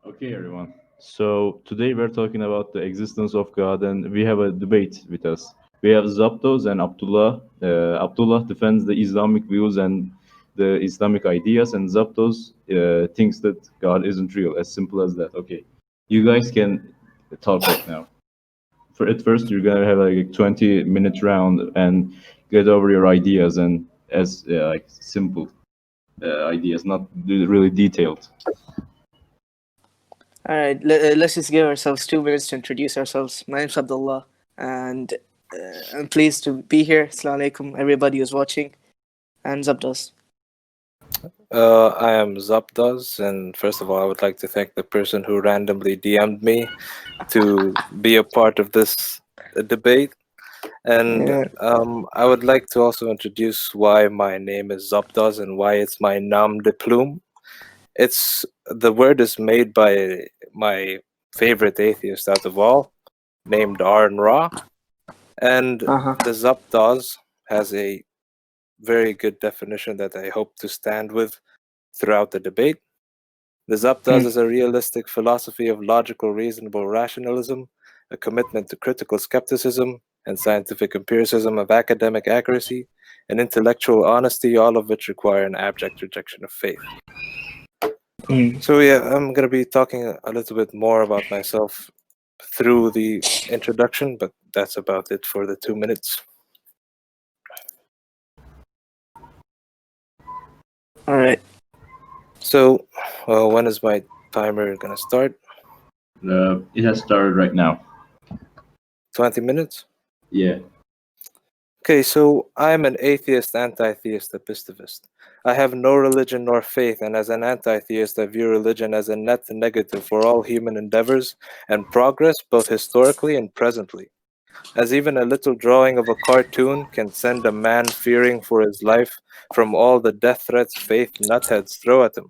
Okay, everyone. So today we're talking about the existence of God, and we have a debate with us. We have zopdoz and Abdullah. Abdullah defends the Islamic views and the Islamic ideas, and zopdoz thinks that God isn't real. As simple as that. Okay, you guys can talk right now. At first, you're gonna have like a 20-minute round and get over your ideas and as like simple ideas, not really detailed. All right, let's just give ourselves 2 minutes to introduce ourselves. My name's Abdullah, and I'm pleased to be here. Assalamu alaikum, everybody who's watching, and zopdoz. I am zopdoz, and first of all, I would like to thank the person who randomly DM'd me to be a part of this debate. And Yeah. I would like to also introduce why my name is zopdoz and why it's my nom de plume. The word is made by my favorite atheist out of all, named Arn Ra, and the zopdoz has a very good definition that I hope to stand with throughout the debate. The zopdoz is a realistic philosophy of logical, reasonable rationalism, a commitment to critical skepticism and scientific empiricism of academic accuracy and intellectual honesty, all of which require an abject rejection of faith. So yeah, I'm going to be talking a little bit more about myself through the introduction, but that's about it for the 2 minutes. All right. So, when is my timer going to start? It has started right now. 20 minutes? Yeah. Okay, so I'm an atheist, anti-theist, epistemist. I have no religion nor faith, and as an anti-theist, I view religion as a net negative for all human endeavors and progress, both historically and presently. As even a little drawing of a cartoon can send a man fearing for his life from all the death threats faith nutheads throw at him.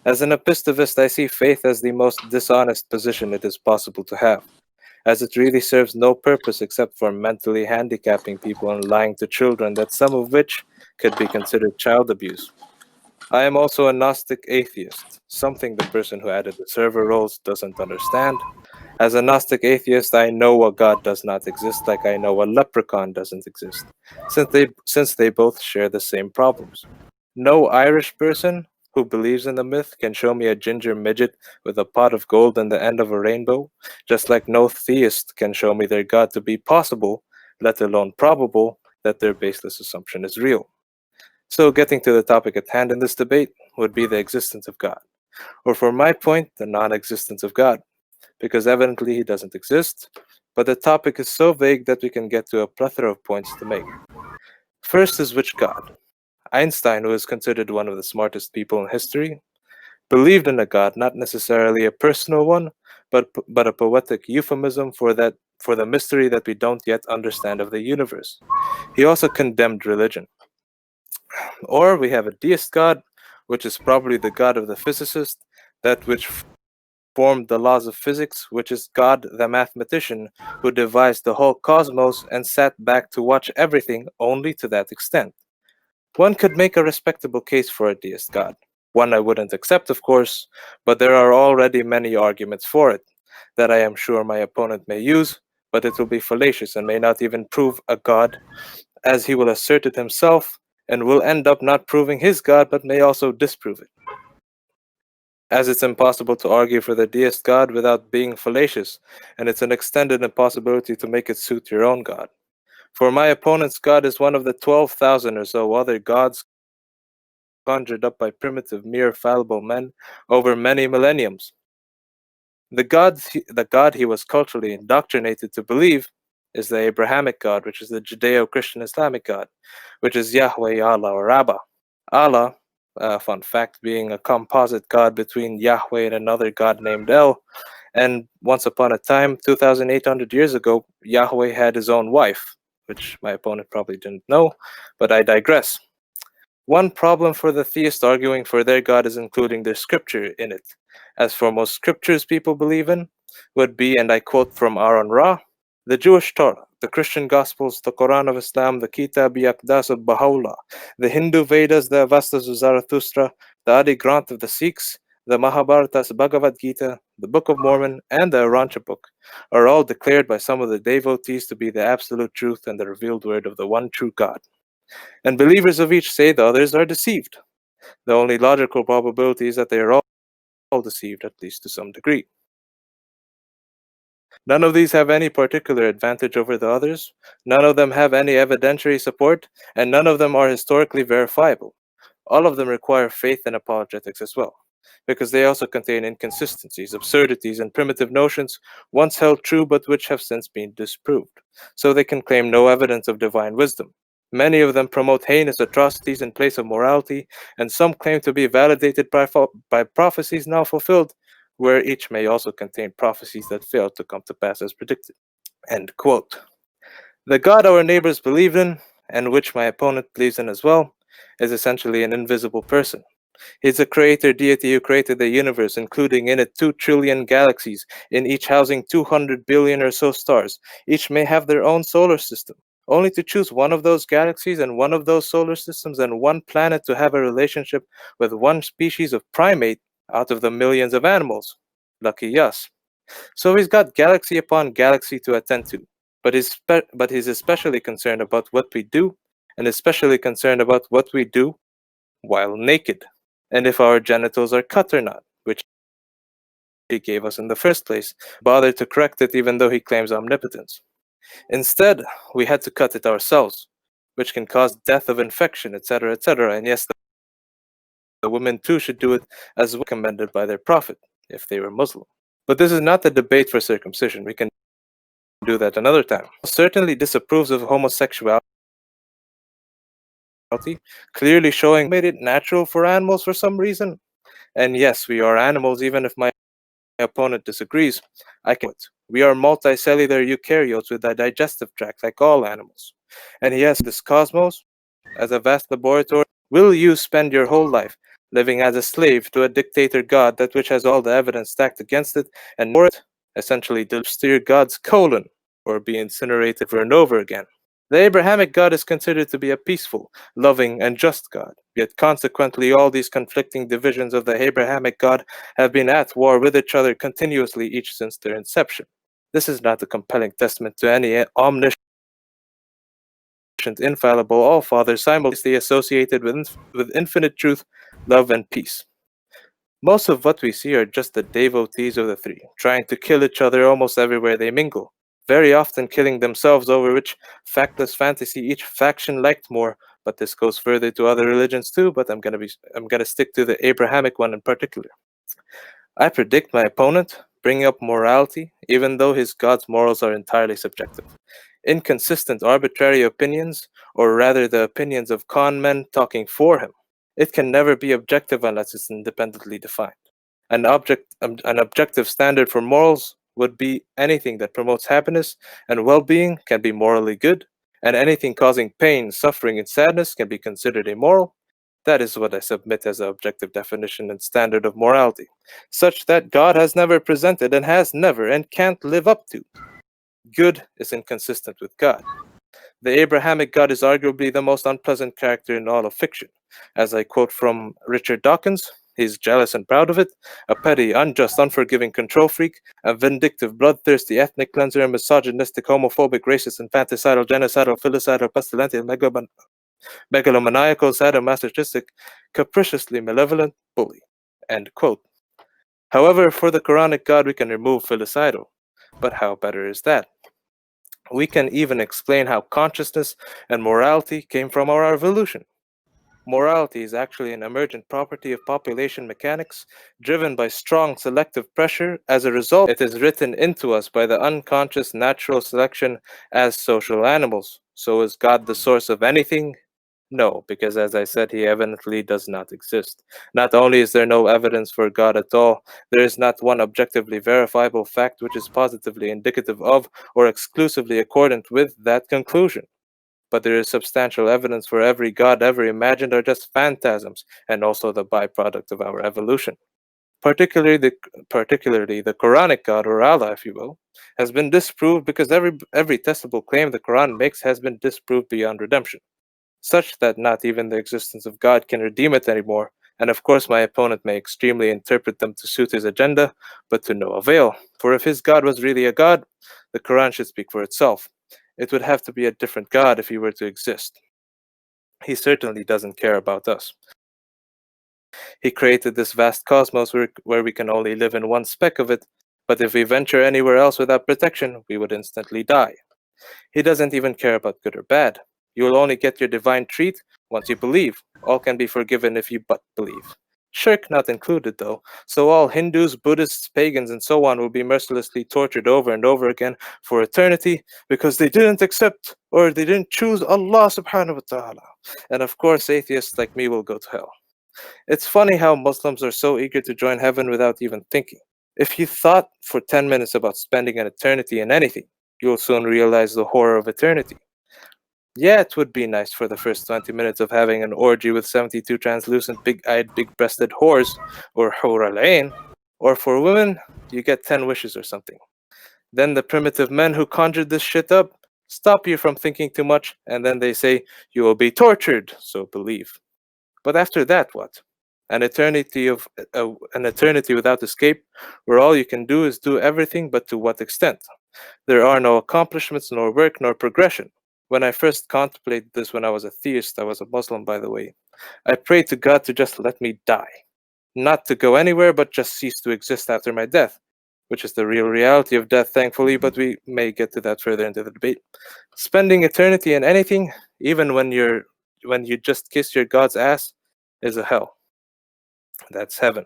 As an epistemist, I see faith as the most dishonest position it is possible to have, as it really serves no purpose except for mentally handicapping people and lying to children, that some of which could be considered child abuse. I am also a Gnostic atheist, something the person who added the server roles doesn't understand. As a Gnostic atheist, I know a God does not exist, like I know a leprechaun doesn't exist, since they both share the same problems. No Irish person who believes in the myth can show me a ginger midget with a pot of gold and the end of a rainbow, just like no theist can show me their God to be possible, let alone probable, that their baseless assumption is real. So getting to the topic at hand in this debate would be the existence of God, or for my point, the non-existence of God, because evidently he doesn't exist, but the topic is so vague that we can get to a plethora of points to make. First is which God? Einstein, who is considered one of the smartest people in history, believed in a God, not necessarily a personal one, but a poetic euphemism for the mystery that we don't yet understand of the universe. He also condemned religion. Or we have a deist God, which is probably the God of the physicist, that which formed the laws of physics, which is God the mathematician, who devised the whole cosmos and sat back to watch everything only to that extent. One could make a respectable case for a deist God. One I wouldn't accept, of course, but there are already many arguments for it, that I am sure my opponent may use, but it will be fallacious and may not even prove a God, as he will assert it himself, and will end up not proving his God, but may also disprove it. As it's impossible to argue for the deist God without being fallacious, and it's an extended impossibility to make it suit your own God. For my opponent's God is one of the 12,000 or so other gods conjured up by primitive, mere fallible men over many millenniums. The God he was culturally indoctrinated to believe is the Abrahamic God, which is the Judeo-Christian Islamic God, which is Yahweh, Allah, or Abba. Allah, fun fact, being a composite God between Yahweh and another God named El, and once upon a time, 2,800 years ago, Yahweh had his own wife, which my opponent probably didn't know, but I digress. One problem for the theist arguing for their God is including their scripture in it, as for most scriptures people believe in, would be, and I quote from Aaron Ra, the Jewish Torah, the Christian Gospels, the Quran of Islam, the Kitab-i-Aqdas of Baha'u'llah, the Hindu Vedas, the Avastas of Zarathustra, the Adi Granth of the Sikhs, the Mahabharatas, Bhagavad Gita, the Book of Mormon, and the Arancha book are all declared by some of the devotees to be the absolute truth and the revealed word of the one true God. And believers of each say the others are deceived. The only logical probability is that they are all deceived, at least to some degree. None of these have any particular advantage over the others, none of them have any evidentiary support, and none of them are historically verifiable. All of them require faith and apologetics as well, because they also contain inconsistencies, absurdities, and primitive notions once held true but which have since been disproved, so they can claim no evidence of divine wisdom. Many of them promote heinous atrocities in place of morality, and some claim to be validated by prophecies now fulfilled, where each may also contain prophecies that failed to come to pass as predicted. End quote. The God our neighbors believed in, and which my opponent believes in as well, is essentially an invisible person. He's a creator deity who created the universe, including in it 2 trillion galaxies, in each housing 200 billion or so stars. Each may have their own solar system, only to choose one of those galaxies and one of those solar systems and one planet to have a relationship with one species of primate out of the millions of animals. Lucky us. So he's got galaxy upon galaxy to attend to, but he's especially concerned about what we do, and especially concerned about what we do while naked, and if our genitals are cut or not, which he gave us in the first place, bother to correct it even though he claims omnipotence. Instead, we had to cut it ourselves, which can cause death of infection, etc., etc., and yes, the women too should do it as recommended by their prophet, if they were Muslim. But this is not the debate for circumcision. We can do that another time. Certainly disapproves of homosexuality, clearly showing made it natural for animals for some reason. And yes, we are animals, even if my opponent disagrees. I can. We are multicellular eukaryotes with a digestive tract like all animals. And yes, this cosmos, as a vast laboratory, will you spend your whole life living as a slave to a dictator god that which has all the evidence stacked against it, and more it, essentially steer God's colon, or be incinerated over and over again. The Abrahamic God is considered to be a peaceful, loving, and just God, yet consequently all these conflicting divisions of the Abrahamic God have been at war with each other continuously each since their inception. This is not a compelling testament to any omniscient, infallible all-father simultaneously associated with infinite truth, love, and peace. Most of what we see are just the devotees of the three, trying to kill each other almost everywhere they mingle, very often killing themselves over which factless fantasy each faction liked more, but this goes further to other religions too, but I'm gonna stick to the Abrahamic one in particular. I predict my opponent bringing up morality, even though his God's morals are entirely subjective. Inconsistent, arbitrary opinions, or rather the opinions of con men talking for him. It can never be objective unless it's independently defined. An objective standard for morals would be anything that promotes happiness and well-being can be morally good, and anything causing pain, suffering, and sadness can be considered immoral. That is what I submit as an objective definition and standard of morality, such that God has never presented and has never and can't live up to. Good is inconsistent with God. The Abrahamic God is arguably the most unpleasant character in all of fiction. As I quote from Richard Dawkins, he's jealous and proud of it, a petty, unjust, unforgiving control freak, a vindictive, bloodthirsty, ethnic cleanser, a misogynistic, homophobic, racist, infanticidal, genocidal, filicidal, pestilential, megalomaniacal, sadomasochistic, capriciously malevolent bully. End quote. However, for the Quranic God, we can remove filicidal. But how better is that? We can even explain how consciousness and morality came from our evolution. Morality is actually an emergent property of population mechanics, driven by strong selective pressure. As a result, it is written into us by the unconscious natural selection as social animals. So is God the source of anything? No, because as I said, he evidently does not exist. Not only is there no evidence for God at all, there is not one objectively verifiable fact which is positively indicative of or exclusively accordant with that conclusion. But there is substantial evidence for every God ever imagined are just phantasms, and also the byproduct of our evolution. Particularly the Quranic God, or Allah, if you will, has been disproved because every testable claim the Quran makes has been disproved beyond redemption, such that not even the existence of God can redeem it anymore, And of course, my opponent may extremely interpret them to suit his agenda, but to no avail. For if his God was really a God, the Quran should speak for itself. It would have to be a different God if he were to exist. He certainly doesn't care about us. He created this vast cosmos where we can only live in one speck of it, but if we venture anywhere else without protection, we would instantly die. He doesn't even care about good or bad. You will only get your divine treat once you believe. All can be forgiven if you but believe. Shirk not included, though, so all Hindus, Buddhists, pagans, and so on will be mercilessly tortured over and over again for eternity because they didn't accept or they didn't choose Allah subhanahu wa ta'ala. And of course, atheists like me will go to hell. It's funny how Muslims are so eager to join heaven without even thinking. If you thought for 10 minutes about spending an eternity in anything, you'll soon realize the horror of eternity. Yeah, it would be nice for the first 20 minutes of having an orgy with 72 translucent, big-eyed, big-breasted whores, or hur al-ain, or for women, you get 10 wishes or something. Then the primitive men who conjured this shit up stop you from thinking too much, and then they say, you will be tortured, so believe. But after that, what? An eternity without escape, where all you can do is do everything, but to what extent? There are no accomplishments, nor work, nor progression. When I first contemplated this when I was a theist, I was a Muslim, by the way, I prayed to God to just let me die. Not to go anywhere, but just cease to exist after my death, which is the real reality of death, thankfully, but we may get to that further into the debate. Spending eternity in anything, even when you just kiss your God's ass, is a hell. That's heaven.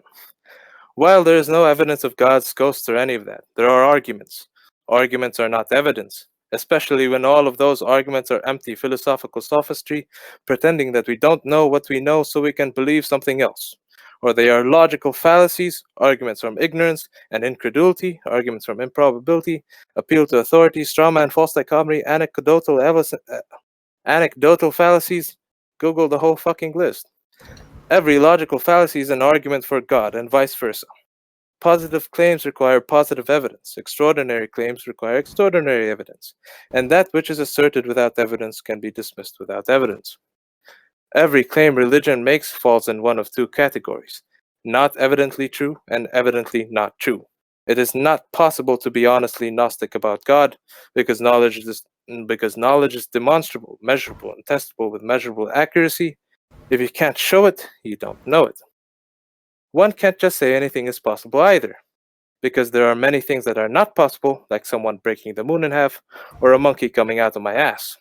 While there is no evidence of God's ghosts or any of that, there are arguments. Arguments are not evidence, especially when all of those arguments are empty philosophical sophistry, pretending that we don't know what we know so we can believe something else. Or they are logical fallacies, arguments from ignorance and incredulity, arguments from improbability, appeal to authority, straw man, false dichotomy, anecdotal fallacies. Google the whole fucking list. Every logical fallacy is an argument for God, and vice versa. Positive claims require positive evidence. Extraordinary claims require extraordinary evidence. And that which is asserted without evidence can be dismissed without evidence. Every claim religion makes falls in one of two categories: not evidently true and evidently not true. It is not possible to be honestly Gnostic about God because knowledge is demonstrable, measurable, and testable with measurable accuracy. If you can't show it, you don't know it. One can't just say anything is possible either, because there are many things that are not possible, like someone breaking the moon in half, or a monkey coming out of my ass.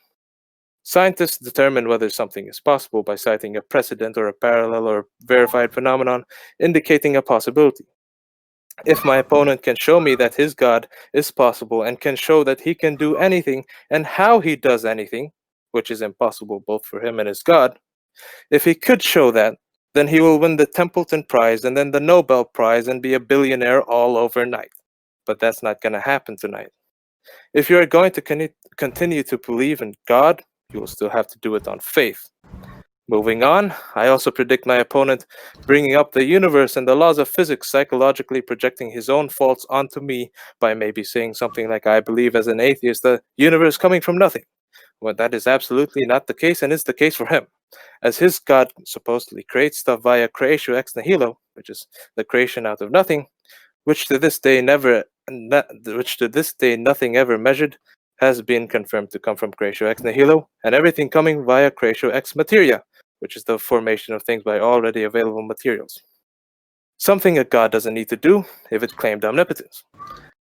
Scientists determine whether something is possible by citing a precedent or a parallel or verified phenomenon indicating a possibility. If my opponent can show me that his God is possible and can show that he can do anything and how he does anything, which is impossible both for him and his God, if he could show that, then he will win the Templeton Prize and then the Nobel Prize and be a billionaire all overnight. But that's not going to happen tonight. If you are going to continue to believe in God, you will still have to do it on faith. Moving on, I also predict my opponent bringing up the universe and the laws of physics, psychologically projecting his own faults onto me by maybe saying something like, I believe as an atheist the universe coming from nothing. Well, that is absolutely not the case, and is the case for him, as his God supposedly creates stuff via creatio ex nihilo, which is the creation out of nothing, which to this day nothing ever measured has been confirmed to come from creatio ex nihilo, and everything coming via creatio ex materia, which is the formation of things by already available materials. Something a God doesn't need to do if it claimed omnipotence.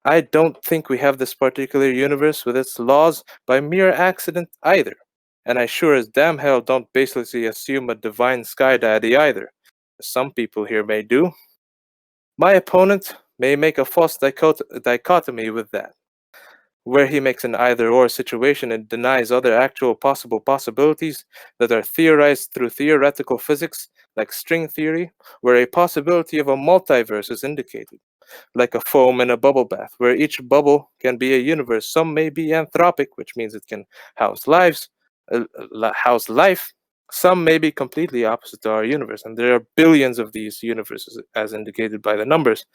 I don't think we have this particular universe with its laws by mere accident either, and I sure as damn hell don't baselessly assume a divine sky deity either, as some people here may do. My opponent may make a false dichotomy with that, where he makes an either-or situation and denies other actual possible possibilities that are theorized through theoretical physics, like string theory, where a possibility of a multiverse is indicated, like a foam in a bubble bath, where each bubble can be a universe. Some may be anthropic, which means it can house life. Some may be completely opposite to our universe, and there are billions of these universes, as indicated by the numbers.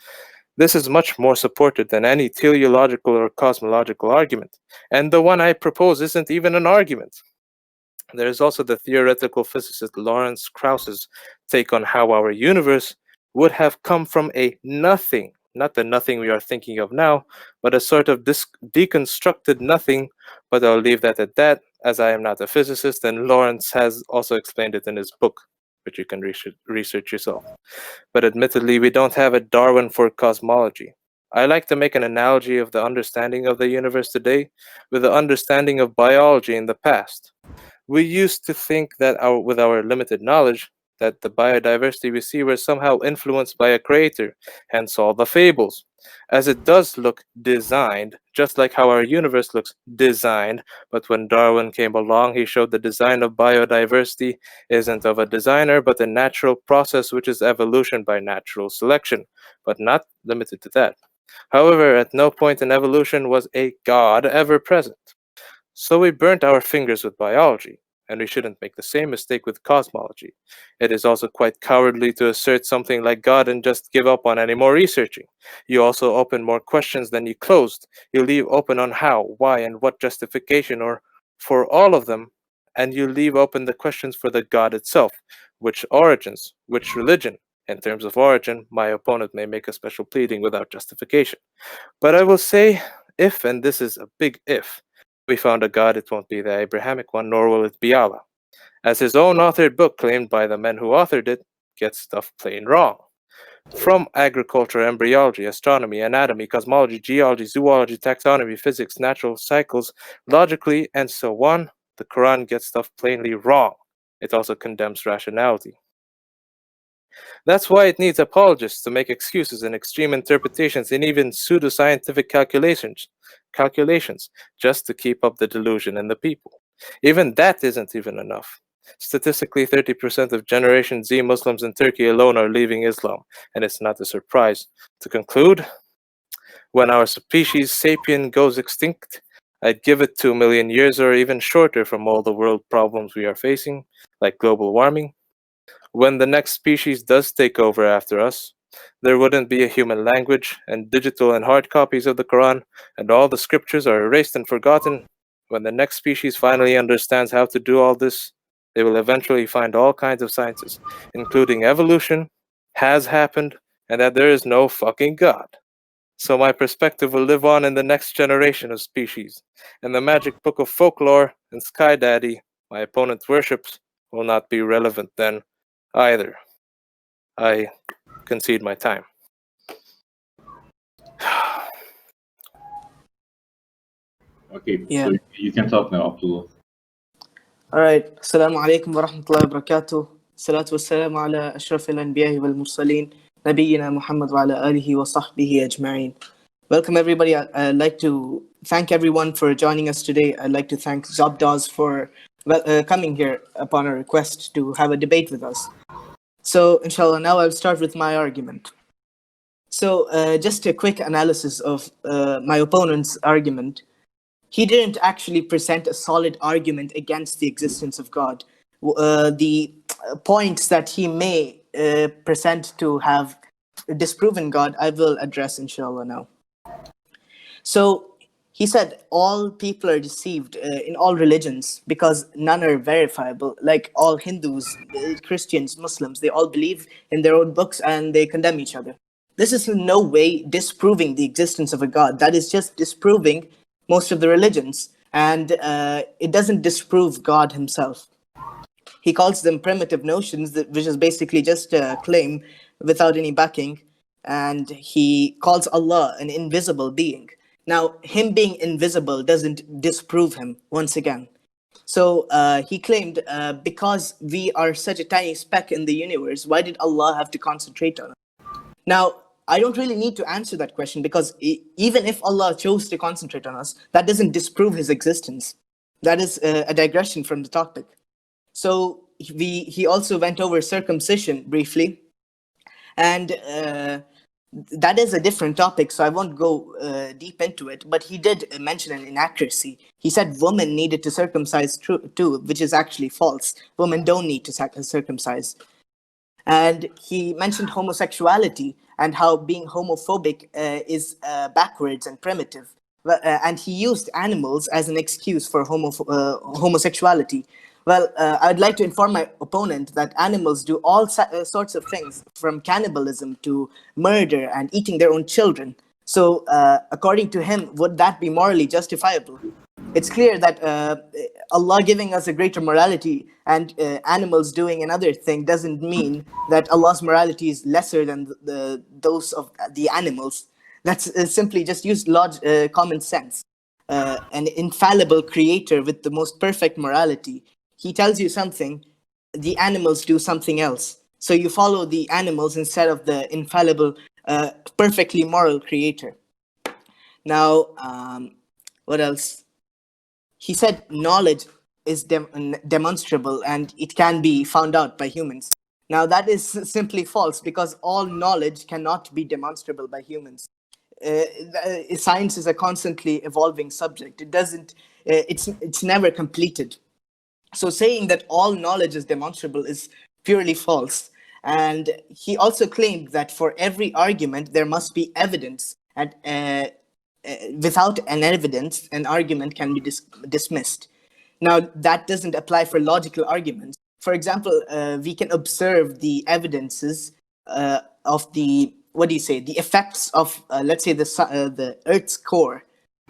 This is much more supported than any teleological or cosmological argument, and the one I propose isn't even an argument. There is also the theoretical physicist Lawrence Krauss's take on how our universe would have come from a nothing, not the nothing we are thinking of now, but a sort of deconstructed nothing. But I'll leave that at that, as I am not a physicist, and Lawrence has also explained it in his book, which you can research yourself. But admittedly, we don't have a Darwin for cosmology. I like to make an analogy of the understanding of the universe today with the understanding of biology in the past. We used to think that with our limited knowledge, that the biodiversity we see was somehow influenced by a creator, hence all the fables. As it does look designed, just like how our universe looks designed, but when Darwin came along, he showed the design of biodiversity isn't of a designer, but a natural process which is evolution by natural selection, but not limited to that. However, at no point in evolution was a God ever present. So we burnt our fingers with biology, and we shouldn't make the same mistake with cosmology. It is also quite cowardly to assert something like God and just give up on any more researching. You also open more questions than you closed. You leave open on how, why, and what justification, or for all of them, and you leave open the questions for the God itself. Which origins, which religion? In terms of origin, my opponent may make a special pleading without justification. But I will say, if, and this is a big if, we found a God, it won't be the Abrahamic one, nor will it be Allah. As his own authored book, claimed by the men who authored it, gets stuff plain wrong. From agriculture, embryology, astronomy, anatomy, cosmology, geology, zoology, taxonomy, physics, natural cycles, logically, and so on, the Quran gets stuff plainly wrong. It also condemns rationality. That's why it needs apologists to make excuses and extreme interpretations and even pseudoscientific calculations, just to keep up the delusion in the people. Even that isn't even enough. Statistically, 30% of Generation Z Muslims in Turkey alone are leaving Islam, and it's not a surprise. To conclude, when our species sapien goes extinct, I'd give it 2 million years or even shorter from all the world problems we are facing, like global warming. When the next species does take over after us, there wouldn't be a human language, and digital and hard copies of the Quran and all the scriptures are erased and forgotten. When the next species finally understands how to do all this, they will eventually find all kinds of sciences, including evolution, has happened, and that there is no fucking God. So my perspective will live on in the next generation of species, and the magic book of folklore and Sky Daddy my opponent worships will not be relevant then either. I concede my time. Okay, Yeah. so you can talk now, Abdullah. All right. Assalamu alaikum wa rahmatullahi wa barakatuh. Salatu wassalamu ala ashrafil anbiya'i wal mursaleen. Nabiyyina Muhammad wa ala alihi wa sahbihi ajma'in. Welcome everybody. I'd like to thank everyone for joining us today. I'd like to thank zopdoz for coming here upon a request to have a debate with us. So inshallah, now I'll start with my argument. So just a quick analysis of my opponent's argument. He didn't actually present a solid argument against the existence of God. The points that he may present to have disproven God, I will address inshallah now. So he said all people are deceived in all religions because none are verifiable. Like all Hindus, Christians, Muslims, they all believe in their own books and they condemn each other. This is in no way disproving the existence of a God. That is just disproving most of the religions, and it doesn't disprove God himself. He calls them primitive notions, which is basically just a claim without any backing, and he calls Allah an invisible being. Now, him being invisible doesn't disprove him, once again. So he claimed, because we are such a tiny speck in the universe, why did Allah have to concentrate on us? Now, I don't really need to answer that question because even if Allah chose to concentrate on us, that doesn't disprove his existence. That is a digression from the topic. So he also went over circumcision briefly, and that is a different topic, so I won't go deep into it, but he did mention an inaccuracy. He said women needed to circumcise too, which is actually false. Women don't need to circumcise. And he mentioned homosexuality and how being homophobic is backwards and primitive. And he used animals as an excuse for homosexuality, Well, I'd like to inform my opponent that animals do all sorts of things, from cannibalism to murder and eating their own children. So, according to him, would that be morally justifiable? It's clear that Allah giving us a greater morality and animals doing another thing doesn't mean that Allah's morality is lesser than those of the animals. That's simply just use common sense. An infallible creator with the most perfect morality. He tells you something, the animals do something else. So you follow the animals instead of the infallible, perfectly moral creator. Now, what else? He said knowledge is demonstrable and it can be found out by humans. Now, that is simply false, because all knowledge cannot be demonstrable by humans. Science is a constantly evolving subject. It's never completed. So saying that all knowledge is demonstrable is purely false. And he also claimed that for every argument, there must be evidence. And without an evidence, an argument can be dismissed. Now, that doesn't apply for logical arguments. For example, we can observe the evidences of the effects of, let's say, the Earth's core.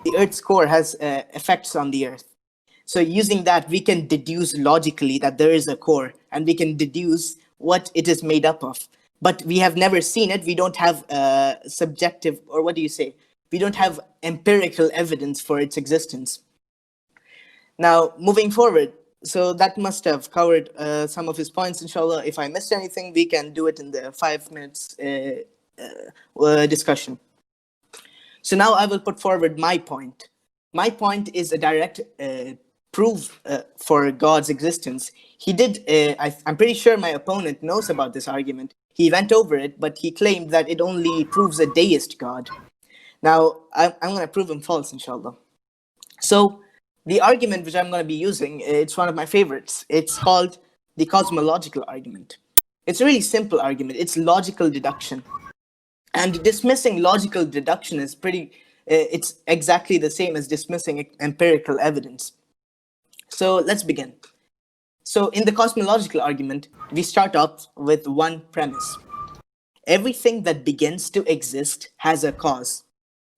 The Earth's core has effects on the Earth. So using that, we can deduce logically that there is a core, and we can deduce what it is made up of. But we have never seen it. We don't have subjective, or we don't have empirical evidence for its existence. Now, moving forward, so that must have covered some of his points, inshallah. If I missed anything, we can do it in the 5 minutes discussion. So now I will put forward my point. My point is a direct proof for God's existence. He did, I'm pretty sure my opponent knows about this argument. He went over it, but he claimed that it only proves a deist God. Now, I'm going to prove him false, inshallah. So, the argument which I'm going to be using, it's one of my favorites. It's called the cosmological argument. It's a really simple argument. It's logical deduction. And dismissing logical deduction is it's exactly the same as dismissing empirical evidence. So let's begin. So in the cosmological argument, we start off with one premise. Everything that begins to exist has a cause.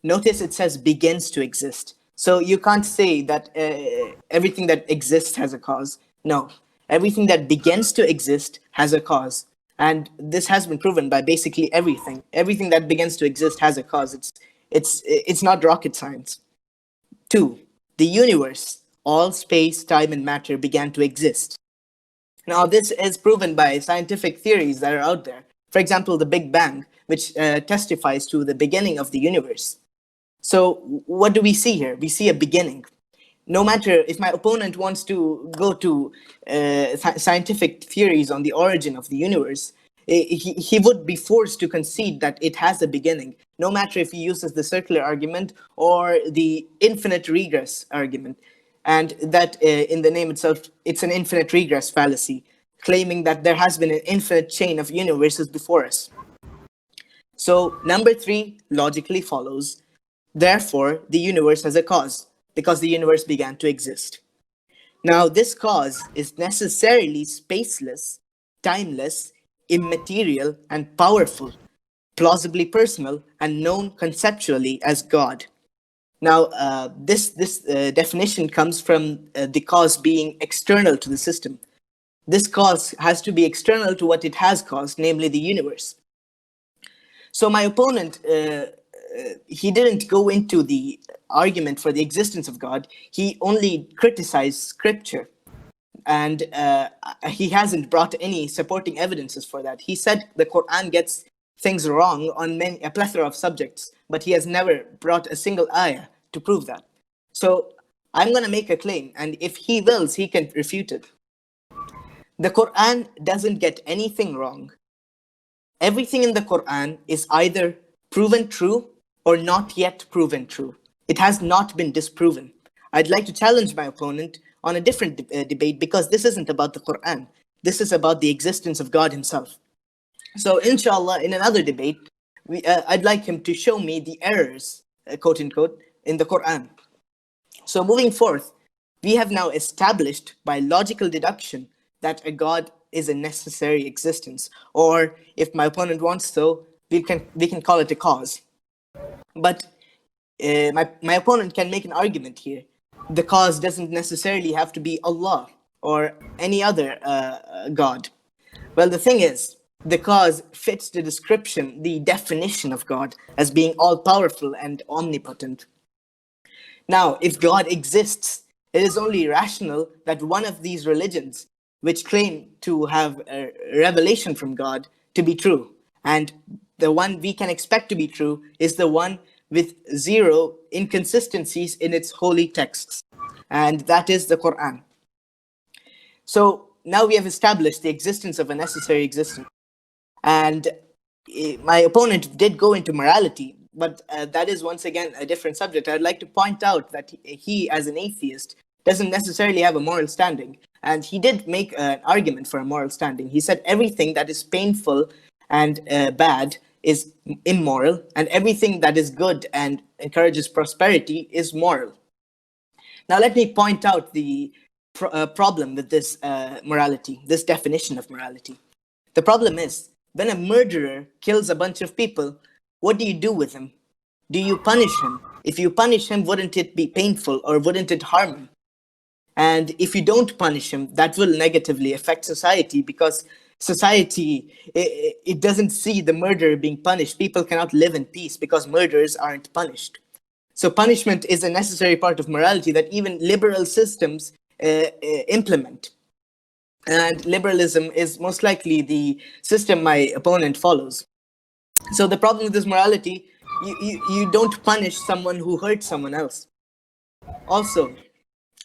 Notice it says begins to exist. So you can't say that everything that exists has a cause. No, everything that begins to exist has a cause. And this has been proven by basically everything. Everything that begins to exist has a cause. It's not rocket science. 2, the universe, all space, time, and matter began to exist. Now, this is proven by scientific theories that are out there. For example, the Big Bang, which testifies to the beginning of the universe. So what do we see here? We see a beginning. No matter if my opponent wants to go to scientific theories on the origin of the universe, he would be forced to concede that it has a beginning, no matter if he uses the circular argument or the infinite regress argument. And that in the name itself, it's an infinite regress fallacy, claiming that there has been an infinite chain of universes before us. So number 3 logically follows. Therefore, the universe has a cause, because the universe began to exist. Now, this cause is necessarily spaceless, timeless, immaterial, and powerful, plausibly personal, and known conceptually as God. Now, this definition comes from the cause being external to the system. This cause has to be external to what it has caused, namely the universe. So my opponent, he didn't go into the argument for the existence of God. He only criticized scripture. And he hasn't brought any supporting evidences for that. He said the Quran gets things wrong on a plethora of subjects, but he has never brought a single ayah to prove that. So I'm going to make a claim, and if he wills, he can refute it. The Quran doesn't get anything wrong. Everything in the Quran is either proven true or not yet proven true. It has not been disproven. I'd like to challenge my opponent on a different debate, because this isn't about the Quran. This is about the existence of God himself. So inshallah, in another debate, I'd like him to show me the errors, quote unquote, in the Quran. So moving forth, we have now established by logical deduction that a God is a necessary existence, or if my opponent wants so, we can call it a cause. But my opponent can make an argument here. The cause doesn't necessarily have to be Allah or any other God. Well, the thing is, the cause fits the description, the definition of God as being all-powerful and omnipotent. Now, if God exists, it is only rational that one of these religions, which claim to have a revelation from God, to be true, and the one we can expect to be true is the one with zero inconsistencies in its holy texts, and that is the Quran. So now we have established the existence of a necessary existence, and my opponent did go into morality, but that is once again a different subject. I'd like to point out that he as an atheist, doesn't necessarily have a moral standing, and he did make an argument for a moral standing. He said everything that is painful and bad is immoral, and everything that is good and encourages prosperity is moral. Now let me point out the problem with this morality, this definition of morality. The problem is, when a murderer kills a bunch of people, what do you do with him? Do you punish him? If you punish him, wouldn't it be painful, or wouldn't it harm him? And if you don't punish him, that will negatively affect society, because society, it doesn't see the murderer being punished. People cannot live in peace because murderers aren't punished. So punishment is a necessary part of morality that even liberal systems implement. And liberalism is most likely the system my opponent follows. So the problem with this morality, you don't punish someone who hurt someone else. Also,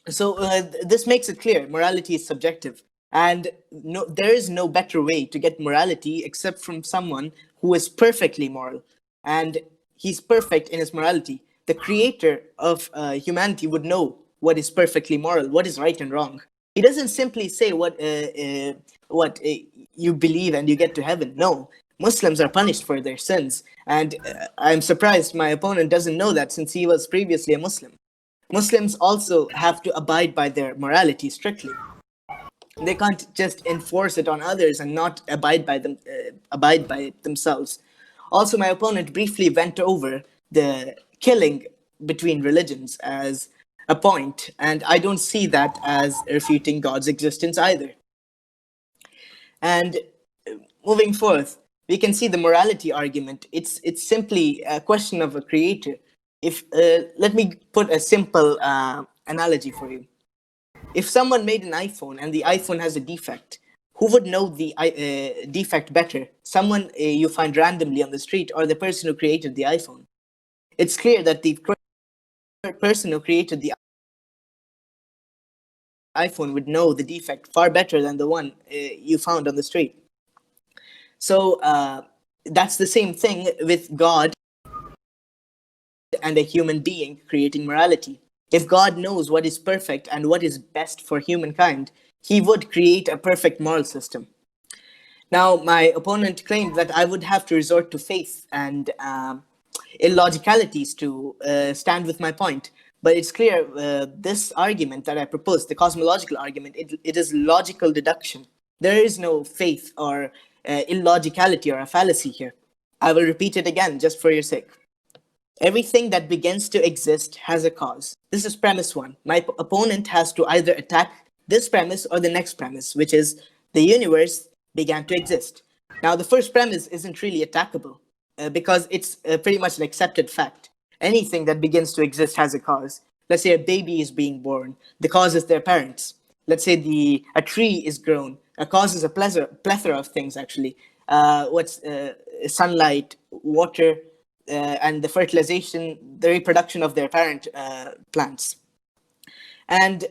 so this makes it clear, morality is subjective. And there is no better way to get morality except from someone who is perfectly moral. And he's perfect in his morality. The creator of humanity would know what is perfectly moral, what is right and wrong. He doesn't simply say what you believe and you get to heaven. No, Muslims are punished for their sins. And I'm surprised my opponent doesn't know that, since he was previously a Muslim. Muslims also have to abide by their morality strictly. They can't just enforce it on others and not abide by it themselves. Also, my opponent briefly went over the killing between religions as a point, and I don't see that as refuting God's existence either. And moving forth, we can see the morality argument. It's simply a question of a creator. Let me put a simple analogy for you. If someone made an iPhone and the iPhone has a defect, who would know the defect better? Someone you find randomly on the street, or the person who created the iPhone? It's clear that the person who created the iPhone would know the defect far better than the one you found on the street. So that's the same thing with God and a human being creating morality. If God knows what is perfect and what is best for humankind, he would create a perfect moral system. Now, my opponent claimed that I would have to resort to faith and illogicalities to stand with my point. But it's clear, this argument that I proposed, the cosmological argument, it is logical deduction. There is no faith or illogicality or a fallacy here. I will repeat it again just for your sake. Everything that begins to exist has a cause. This is premise one. My opponent has to either attack this premise or the next premise, which is the universe began to exist. Now, the first premise isn't really attackable because it's pretty much an accepted fact. Anything that begins to exist has a cause. Let's say a baby is being born. The cause is their parents. Let's say a tree is grown. A cause is a plethora of things, actually. Sunlight, water, and the fertilization, the reproduction of their parent plants. And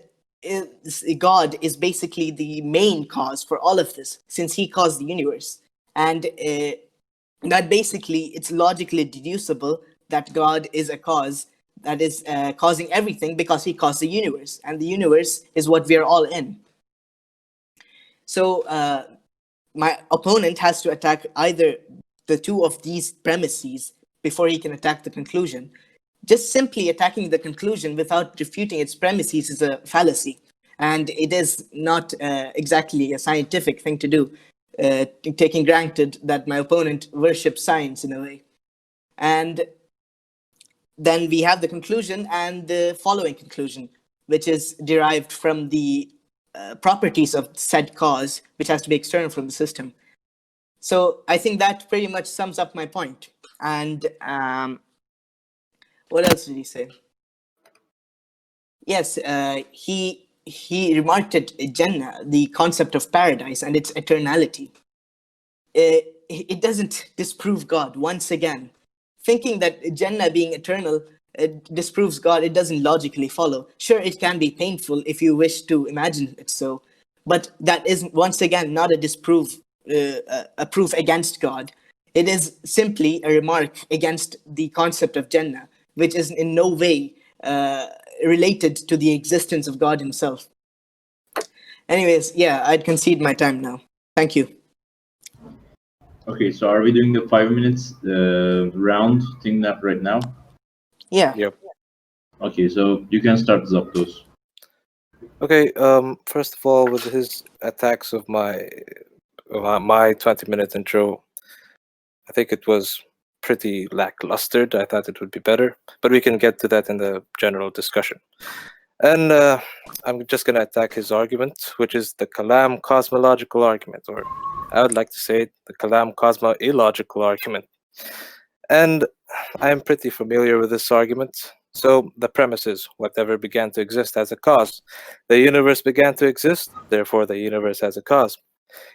God is basically the main cause for all of this, since he caused the universe. And that basically, it's logically deducible that God is a cause that is causing everything because he caused the universe. And the universe is what we are all in. So my opponent has to attack either the two of these premises before he can attack the conclusion. just simply attacking the conclusion without refuting its premises is a fallacy. And it is not exactly a scientific thing to do, taking granted that my opponent worships science in a way. And then we have the conclusion and the following conclusion, which is derived from the properties of said cause, which has to be external from the system. So I think that pretty much sums up my point. And what else did he say? Yes, he remarked at Jannah, the concept of paradise and its eternality. It doesn't disprove God. Once again, thinking that Jannah being eternal disproves God, it doesn't logically follow. Sure, it can be painful if you wish to imagine it so, but that is once again not a proof against God. It is simply a remark against the concept of Jannah, which is in no way related to the existence of God himself. Anyways, yeah, I'd concede my time now. Thank you. Okay, so are we doing the 5 minutes round thing right now? Yeah. Yep. Okay, so you can start, zopdoz. Okay. First of all, with his attacks of my 20-minute intro, I think it was pretty lackluster. I thought it would be better, but we can get to that in the general discussion. And I'm just going to attack his argument, which is the Kalam cosmological argument, or I would like to say the Kalam cosmo-illogical argument. And I'm pretty familiar with this argument. So the premise is, whatever began to exist has a cause. The universe began to exist, therefore the universe has a cause.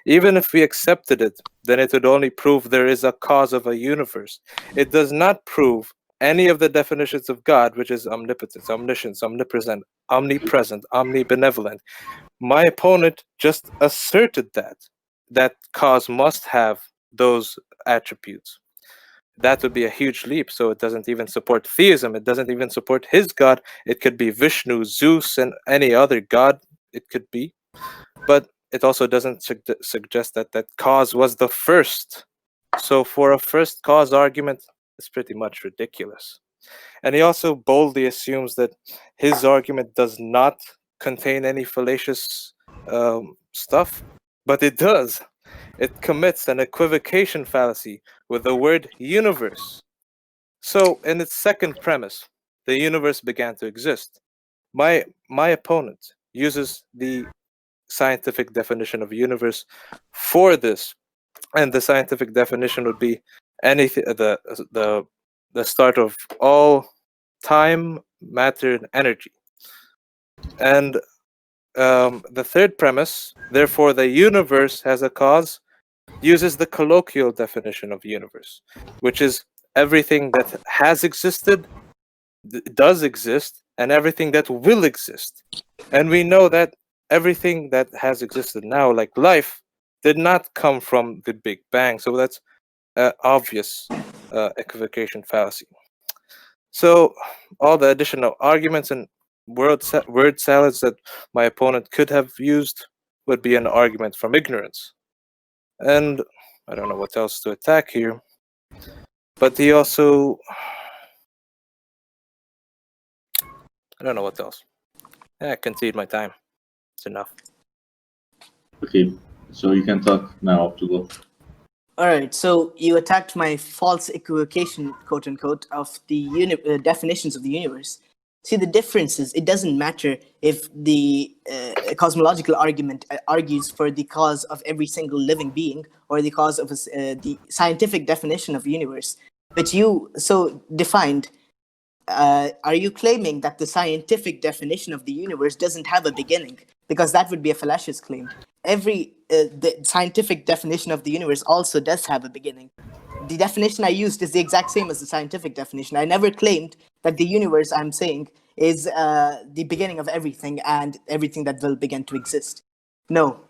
Even if we accepted it, then it would only prove there is a cause of a universe. It does not prove any of the definitions of God, which is omnipotence, omniscience, omnipresent, omnibenevolent. My opponent just asserted that cause must have those attributes. That would be a huge leap, so it doesn't even support theism. It doesn't even support his God. It could be Vishnu, Zeus, and any other god it could be. But it also doesn't suggest that cause was the first. So for a first cause argument, it's pretty much ridiculous. And he also boldly assumes that his argument does not contain any fallacious stuff, but it does. It commits an equivocation fallacy with the word universe. So in its second premise, the universe began to exist. My opponent uses the scientific definition of universe for this, and the scientific definition would be anything the start of all time, matter, and energy. And the third premise, therefore the universe has a cause, uses the colloquial definition of universe, which is everything that has existed, does exist, and everything that will exist. And we know that everything that has existed now, like life, did not come from the Big Bang. So that's obvious equivocation fallacy. So all the additional arguments and word salads that my opponent could have used would be an argument from ignorance. And I don't know what else to attack here. But he also... I don't know what else. I concede my time. It's enough. Okay, so you can talk now, Abdullah. All right, so you attacked my false equivocation, quote unquote, of the definitions of the universe. See, the difference is it doesn't matter if the cosmological argument argues for the cause of every single living being or the cause of the scientific definition of universe, which you so defined. Are you claiming that the scientific definition of the universe doesn't have a beginning? Because that would be a fallacious claim. The scientific definition of the universe also does have a beginning. The definition I used is the exact same as the scientific definition. I never claimed that the universe I'm saying is the beginning of everything and everything that will begin to exist. No.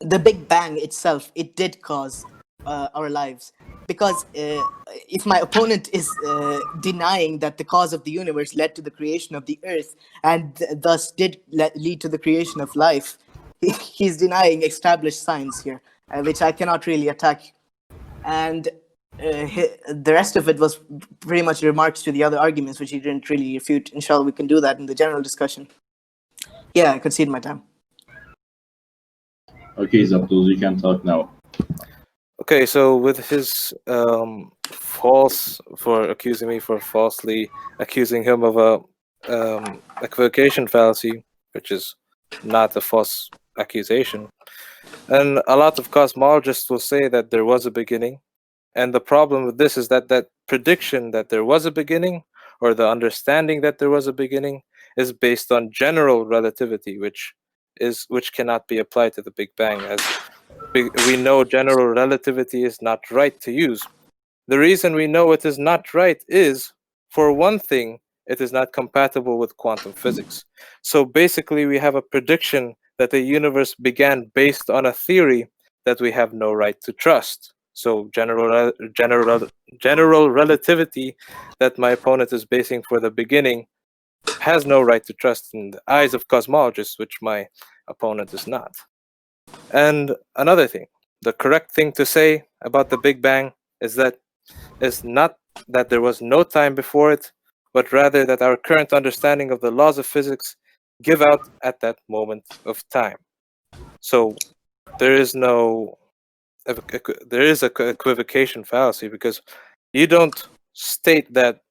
The Big Bang itself, it did cause our lives. Because if my opponent is denying that the cause of the universe led to the creation of the earth and thus did lead to the creation of life, he's denying established science here, which I cannot really attack. And the rest of it was pretty much remarks to the other arguments, which he didn't really refute. Inshallah, we can do that in the general discussion. Yeah, I concede my time. Okay, Zopdoz, you can talk now. Okay, so with his falsely accusing him of a equivocation fallacy, which is not a false accusation, and a lot of cosmologists will say that there was a beginning, and the problem with this is that that prediction that there was a beginning, or the understanding that there was a beginning, is based on general relativity, which cannot be applied to the Big Bang, as we know general relativity is not right to use. The reason we know it is not right is, for one thing, it is not compatible with quantum physics. So basically, we have a prediction that the universe began based on a theory that we have no right to trust. So general relativity that my opponent is basing for the beginning has no right to trust in the eyes of cosmologists, which my opponent is not. And another thing, the correct thing to say about the Big Bang is not that there was no time before it, but rather that our current understanding of the laws of physics give out at that moment of time. So there is a equivocation fallacy, because you don't state that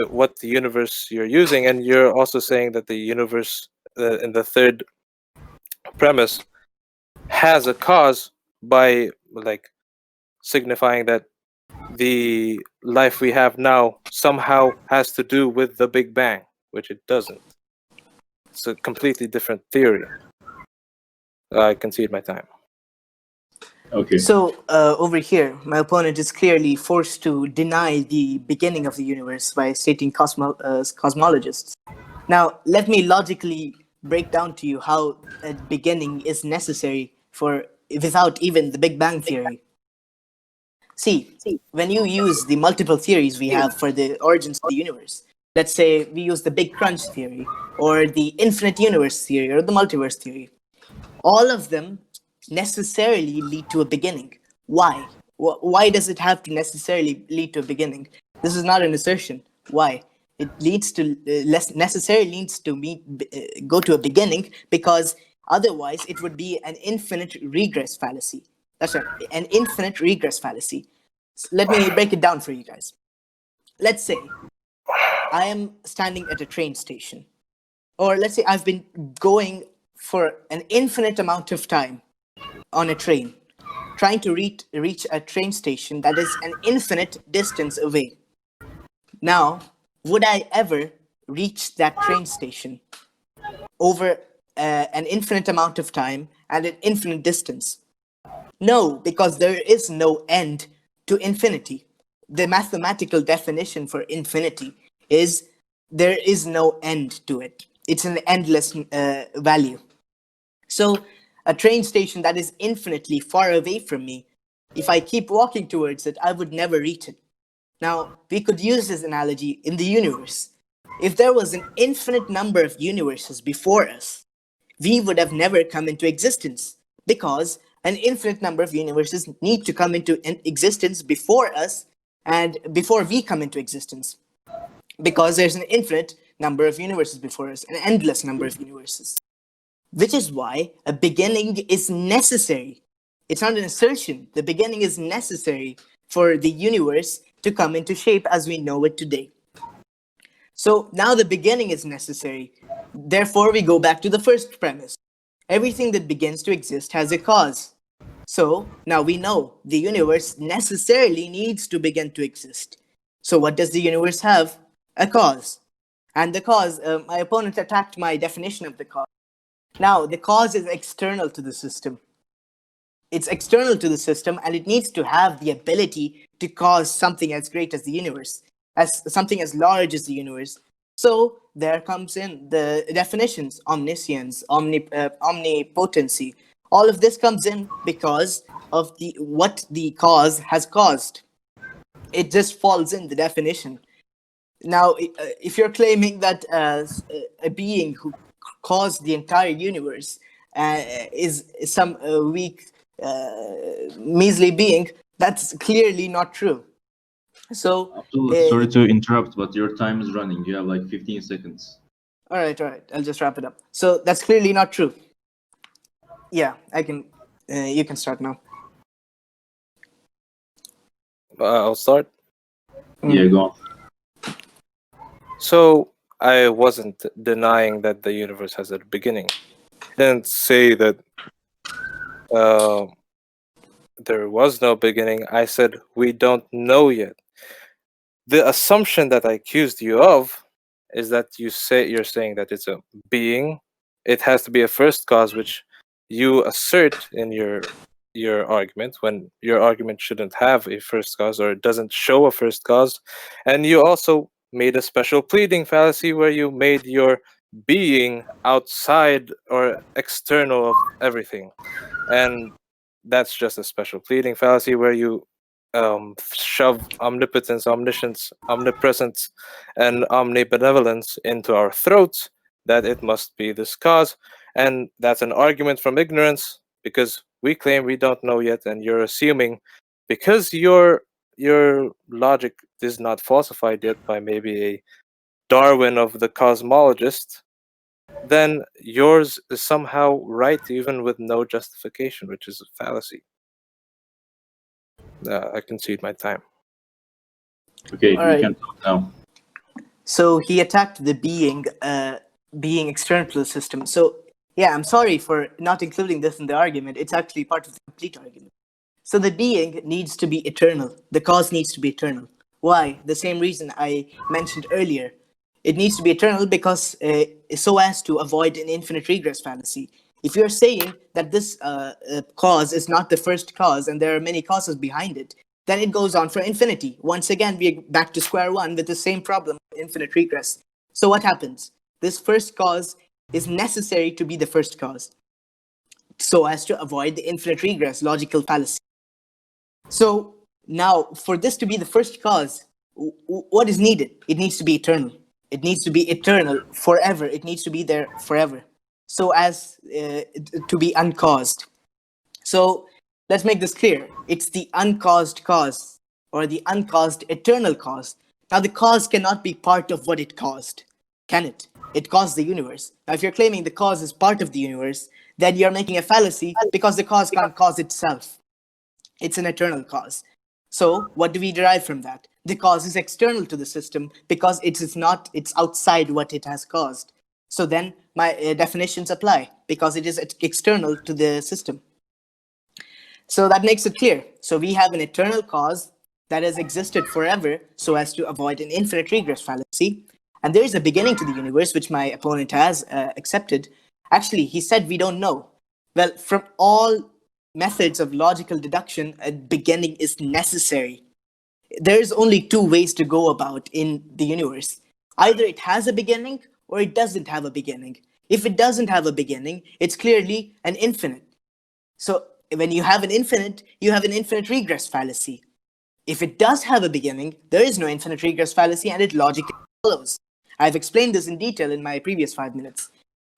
what the universe you're using, and you're also saying that the universe in the third premise has a cause by signifying that the life we have now somehow has to do with the Big Bang, which it doesn't. It's a completely different theory. I concede my time. Okay. So over here, my opponent is clearly forced to deny the beginning of the universe by stating cosmologists. Now, let me logically break down to you how a beginning is necessary without even the Big Bang theory. See, when you use the multiple theories we have for the origins of the universe, let's say we use the Big Crunch theory, or the infinite universe theory, or the multiverse theory, all of them necessarily lead to a beginning. Why? Why does it have to necessarily lead to a beginning? This is not an assertion. Why? It necessarily leads to go to a beginning, because otherwise it would be an infinite regress fallacy. That's right, an infinite regress fallacy. So let me break it down for you guys. Let's say I am standing at a train station, or let's say I've been going for an infinite amount of time on a train, trying to reach a train station that is an infinite distance away. Now, would I ever reach that train station over an infinite amount of time and an infinite distance? No, because there is no end to infinity. The mathematical definition for infinity is there is no end to it. It's an endless value. So a train station that is infinitely far away from me, if I keep walking towards it, I would never reach it. Now, we could use this analogy in the universe. If there was an infinite number of universes before us, we would have never come into existence, because an infinite number of universes need to come into existence before us and before we come into existence, because there's an infinite number of universes before us, an endless number of universes. Which is why a beginning is necessary. It's not an assertion. The beginning is necessary for the universe to come into shape as we know it today. So now the beginning is necessary. Therefore, we go back to the first premise. Everything that begins to exist has a cause. So now we know the universe necessarily needs to begin to exist. So what does the universe have? A cause. And the cause, my opponent attacked my definition of the cause. Now, the cause is external to the system. It's external to the system, and it needs to have the ability to cause something as great as the universe, as something as large as the universe. So there comes in the definitions: omniscience, omnipotency. All of this comes in because of what the cause has caused. It just falls in the definition. Now, if you're claiming that a being who caused the entire universe is some weak, measly being, That's clearly not true. So, Abdullah, sorry to interrupt, but your time is running. You have like 15 seconds. all right. I'll just wrap it up. So that's clearly not true. Yeah, I can. You can start now. I'll start. Yeah, go on. So I wasn't denying that the universe has a beginning. I didn't say that there was no beginning. I said we don't know yet. The assumption that I accused you of is that you're saying that it's a being. It has to be a first cause, which you assert in your argument, when your argument shouldn't have a first cause, or it doesn't show a first cause. And you also made a special pleading fallacy where you made your being outside or external of everything. And that's just a special pleading fallacy where you shove omnipotence, omniscience, omnipresence, and omnibenevolence into our throats, that it must be this cause. And that's an argument from ignorance, because we claim we don't know yet, and you're assuming, because your logic is not falsified yet by maybe a Darwin of the cosmologist, then yours is somehow right, even with no justification, which is a fallacy. I concede my time. Okay, All you right. can talk now. So he attacked the being external to the system. So yeah, I'm sorry for not including this in the argument. It's actually part of the complete argument. So the being needs to be eternal. The cause needs to be eternal. Why? The same reason I mentioned earlier. It needs to be eternal because so as to avoid an infinite regress fallacy. If you're saying that this cause is not the first cause and there are many causes behind it, then it goes on for infinity. Once again, we're back to square one with the same problem, infinite regress. So what happens? This first cause is necessary to be the first cause, so as to avoid the infinite regress logical fallacy. So now, for this to be the first cause, what is needed? It needs to be eternal. It needs to be eternal forever. It needs to be there forever, so as to be uncaused. So let's make this clear. It's the uncaused cause, or the uncaused eternal cause. Now, the cause cannot be part of what it caused, can it? It caused the universe. Now, if you're claiming the cause is part of the universe, then you're making a fallacy, because the cause can't cause itself. It's an eternal cause. So what do we derive from that? The cause is external to the system because it's outside what it has caused. So then my definitions apply because it is external to the system. So that makes it clear. So we have an eternal cause that has existed forever so as to avoid an infinite regress fallacy. And there is a beginning to the universe, which my opponent has accepted. Actually, he said we don't know. Well, from all methods of logical deduction, a beginning is necessary. There's only two ways to go about in the universe. Either it has a beginning or it doesn't have a beginning. If it doesn't have a beginning, it's clearly an infinite. So when you have an infinite, you have an infinite regress fallacy. If it does have a beginning, there is no infinite regress fallacy, and it logically follows. I've explained this in detail in my previous 5 minutes.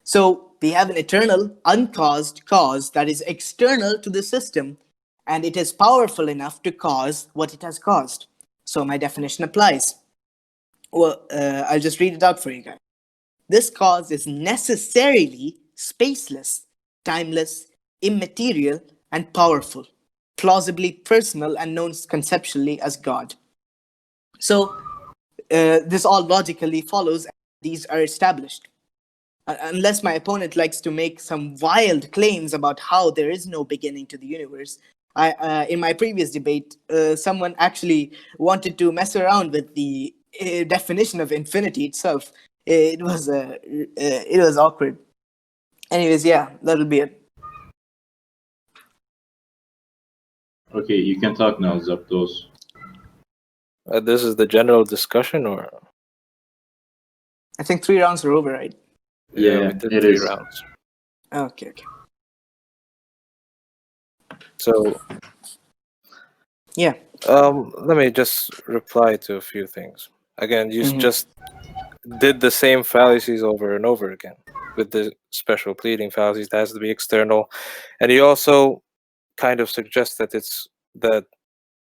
So we have an eternal, uncaused cause that is external to the system, and it is powerful enough to cause what it has caused. So my definition applies. Well, I'll just read it out for you guys. This cause is necessarily spaceless, timeless, immaterial, and powerful, plausibly personal, and known conceptually as God. So this all logically follows, and these are established. Unless my opponent likes to make some wild claims about how there is no beginning to the universe. In my previous debate, someone actually wanted to mess around with the definition of infinity itself. It was awkward. Anyways, yeah, that'll be it. Okay, you can talk now, zopdoz. This is the general discussion, or I think 3 rounds are over, right? Yeah, we did it 3 is. rounds. Okay. So Yeah. let me just reply to a few things. Again, you just did the same fallacies over and over again with the special pleading fallacies that has to be external, and you also kind of suggest that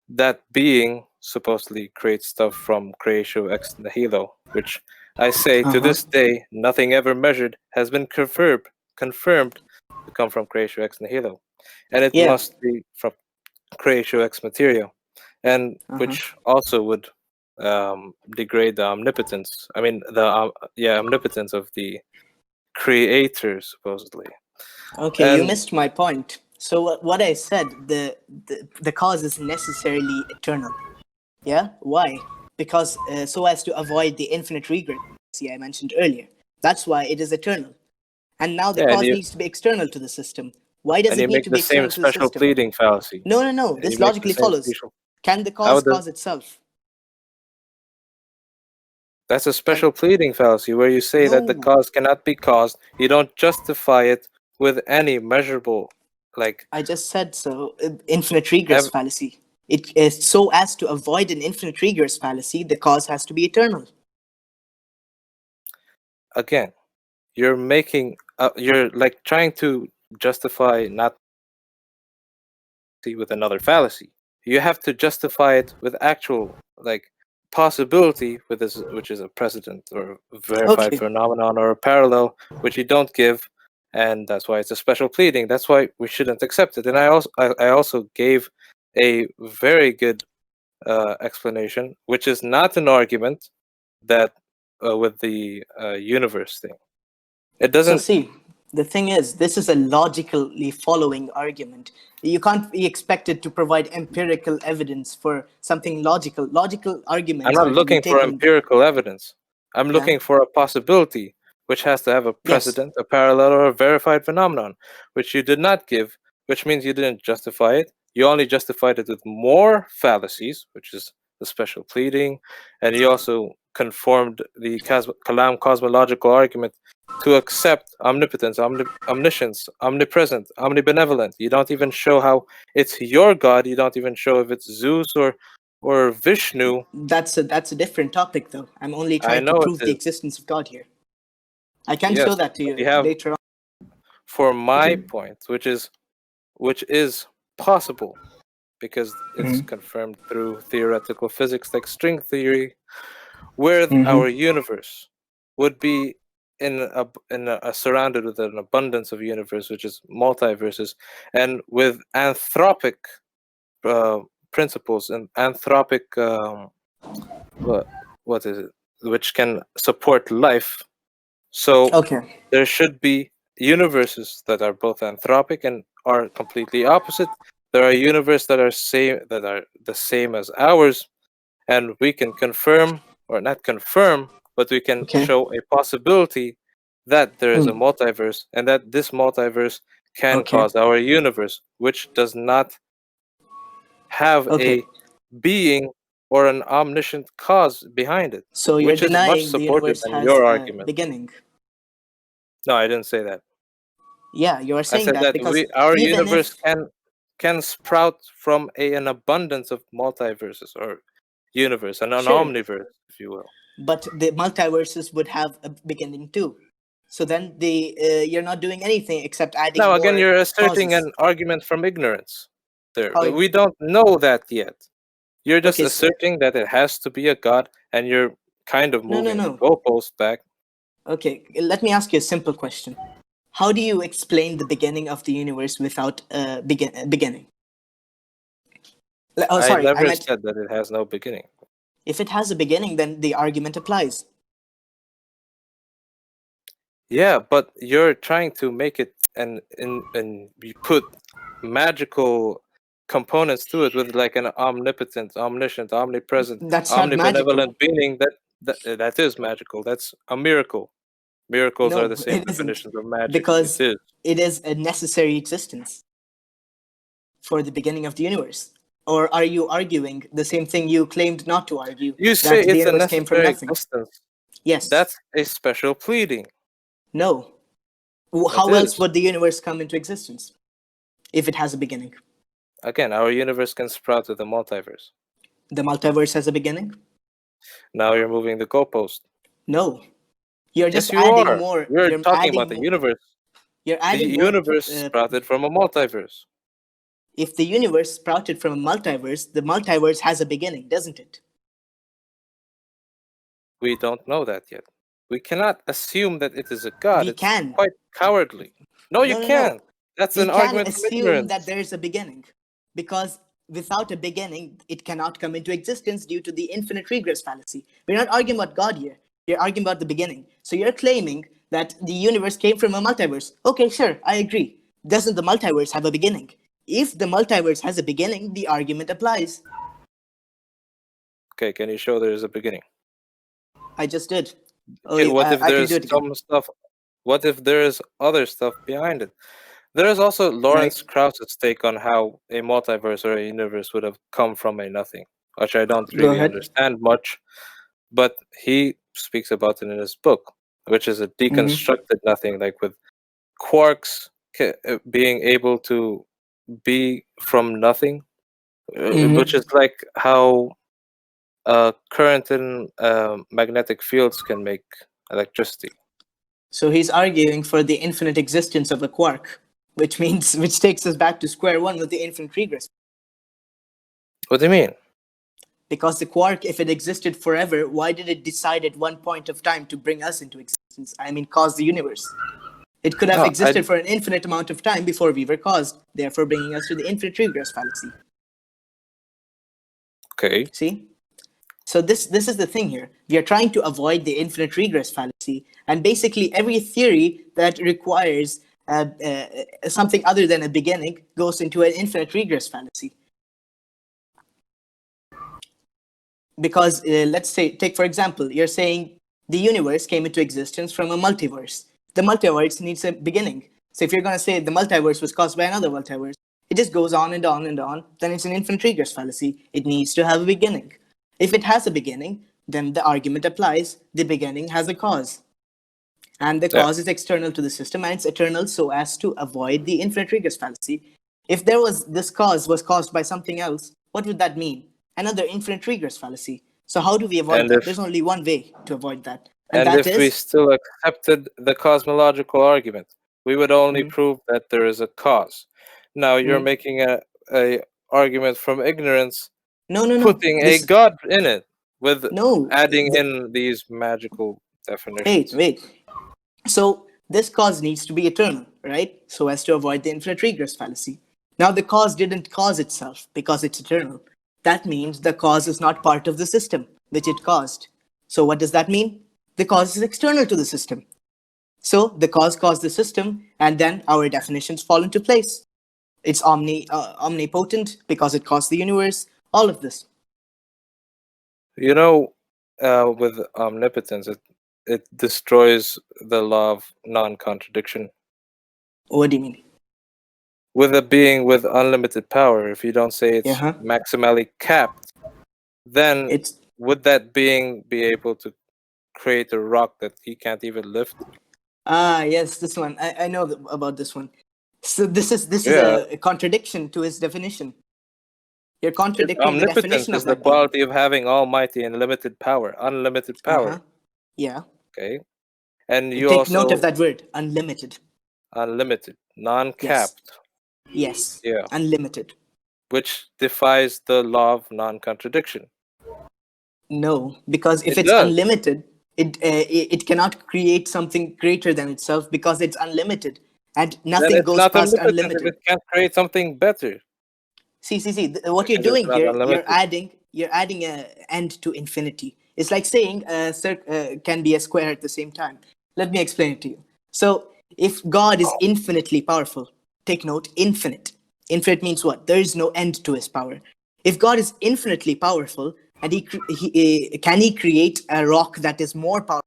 that being supposedly creates stuff from creatio ex nihilo, which I say to this day, nothing ever measured has been confirmed to come from creatio ex nihilo, and it must be from creatio ex materia, and which also would degrade the omnipotence. I mean, the omnipotence of the creator, supposedly. Okay, you missed my point. So what I said, the cause is necessarily eternal. Yeah, why? Because so as to avoid the infinite regress I mentioned earlier. That's why it is eternal. And now the cause needs to be external to the system. Why does it need to be external to the system? And you make the same special pleading fallacy. No. This logically follows. Can the cause itself? That's a special pleading fallacy where you say that the cause cannot be caused. You don't justify it with any measurable, like... I just said so. Infinite regress fallacy. It is so as to avoid an infinite regress fallacy, the cause has to be eternal. Again, you're making... you're like trying to justify not with another fallacy. You have to justify it with actual, like, possibility with this, which is a precedent or verified phenomenon or a parallel, which you don't give, and that's why it's a special pleading. That's why we shouldn't accept it. And I also gave a very good explanation, which is not an argument that with the universe thing. It doesn't. So see, the thing is, this is a logically following argument. You can't be expected to provide empirical evidence for something logical. Logical arguments. I'm not looking for empirical evidence. I'm looking for a possibility, which has to have a precedent, a parallel, or a verified phenomenon, which you did not give, which means you didn't justify it. You only justified it with more fallacies, which is the special pleading, and you also conformed the Kalam cosmological argument to accept omnipotence, omniscience, omnipresent, omnibenevolent. You don't even show how it's your God. You don't even show if it's Zeus or Vishnu. That's a different topic, though. I'm only trying to prove the existence of God here. I can show that to you later on. For my point, which is possible, because it's confirmed through theoretical physics like string theory, where our universe would be surrounded with an abundance of universe, which is multiverses, and with anthropic principles and anthropic what is it, which can support life. So there should be universes that are both anthropic and are completely opposite. There are universes that are the same as ours, and we can confirm, or not confirm, but we can show a possibility that there is a multiverse, and that this multiverse can cause our universe, which does not have a being or an omniscient cause behind it. So you're denying the universe has a beginning. No, I didn't say that. Yeah, you are saying that because our universe can sprout from an abundance of multiverses or universe, and an omniverse, if you will. But the multiverses would have a beginning too. So then you're not doing anything except adding. Now again, you're asserting an argument from ignorance. We don't know that yet. You're just asserting that it has to be a god, and you're kind of moving the goalpost back. Okay, let me ask you a simple question. How do you explain the beginning of the universe without beginning? Oh, sorry, I never said that it has no beginning. If it has a beginning, then the argument applies. Yeah, but you're trying to make it and you put magical components to it with like an omnipotent, omniscient, omnipresent, omnibenevolent being that is magical. That's a miracle. Miracles are the same definitions of magic. Because it is a necessary existence for the beginning of the universe. Or are you arguing the same thing you claimed not to argue? You say it's a necessary existence. Yes. That's a special pleading. No. How else would the universe come into existence if it has a beginning? Again, our universe can sprout with the multiverse. The multiverse has a beginning? Now you're moving the goalpost. No. You're just adding more. You're talking about the universe. You're adding the universe sprouted from a multiverse. If the universe sprouted from a multiverse, the multiverse has a beginning, doesn't it? We don't know that yet. We cannot assume that it is a god. We It's can. quite cowardly. No, you No. can't. That's We an can argument from assume ignorance. that there is a beginning, because without a beginning, it cannot come into existence due to the infinite regress fallacy. We're not arguing about God here. We're arguing about the beginning. So you're claiming that the universe came from a multiverse. Okay, sure, I agree. Doesn't the multiverse have a beginning? If the multiverse has a beginning, the argument applies. Okay, can you show there is a beginning? I just did. Okay, what if I can there's do it again. some stuff? What if there is other stuff behind it? There is also Lawrence Krauss's take on how a multiverse or a universe would have come from a nothing, which I don't Go really ahead. understand much, but he speaks about it in his book, which is a deconstructed nothing, like with quarks being able to be from nothing, which is like how current in magnetic fields can make electricity. So he's arguing for the infinite existence of a quark, which takes us back to square one with the infinite regress. What do you mean? Because the quark, if it existed forever, why did it decide at one point of time to bring us into existence? I mean, cause the universe. It could have existed for an infinite amount of time before we were caused, therefore bringing us to the infinite regress fallacy. Okay. See? So this is the thing here. We are trying to avoid the infinite regress fallacy, and basically every theory that requires something other than a beginning goes into an infinite regress fallacy. Because let's say, take for example, you're saying the universe came into existence from a multiverse. The multiverse needs a beginning. So if you're going to say the multiverse was caused by another multiverse, it just goes on and on and on, then it's an infinite regress fallacy. It needs to have a beginning. If it has a beginning, then the argument applies. The beginning has a cause. And the cause is external to the system, and it's eternal so as to avoid the infinite regress fallacy. If this cause was caused by something else, what would that mean? Another infinite regress fallacy. So how do we avoid that? There's only one way to avoid that. And if we still accepted the cosmological argument, we would only prove that there is a cause. Now you're making a argument from ignorance, putting a god in it, with adding in these magical definitions. Wait. So this cause needs to be eternal, right? So as to avoid the infinite regress fallacy. Now the cause didn't cause itself because it's eternal. That means the cause is not part of the system which it caused. So what does that mean? The cause is external to the system. So the cause caused the system, and then our definitions fall into place. It's omnipotent because it caused the universe, all of this. You know, with omnipotence, it destroys the law of non-contradiction. What do you mean? With a being with unlimited power, if you don't say it's maximally capped, then would that being be able to create a rock that he can't even lift? Yes, this one. I know about this one. So this is a contradiction to his definition. You're contradicting the definition of the quality of having almighty and limited power, unlimited power. Yeah. Okay. And you take also note of that word, unlimited. Unlimited, non-capped. Yes. Yeah. Unlimited. Which defies the law of non-contradiction. No, because if it's unlimited, it cannot create something greater than itself because it's unlimited, and nothing goes past unlimited. It can't create something better. See. What you're doing here, you're adding an end to infinity. It's like saying a circle can be a square at the same time. Let me explain it to you. So, if God is infinitely powerful, take note, infinite. Infinite means what? There is no end to his power. If God is infinitely powerful, and can he create a rock that is more powerful?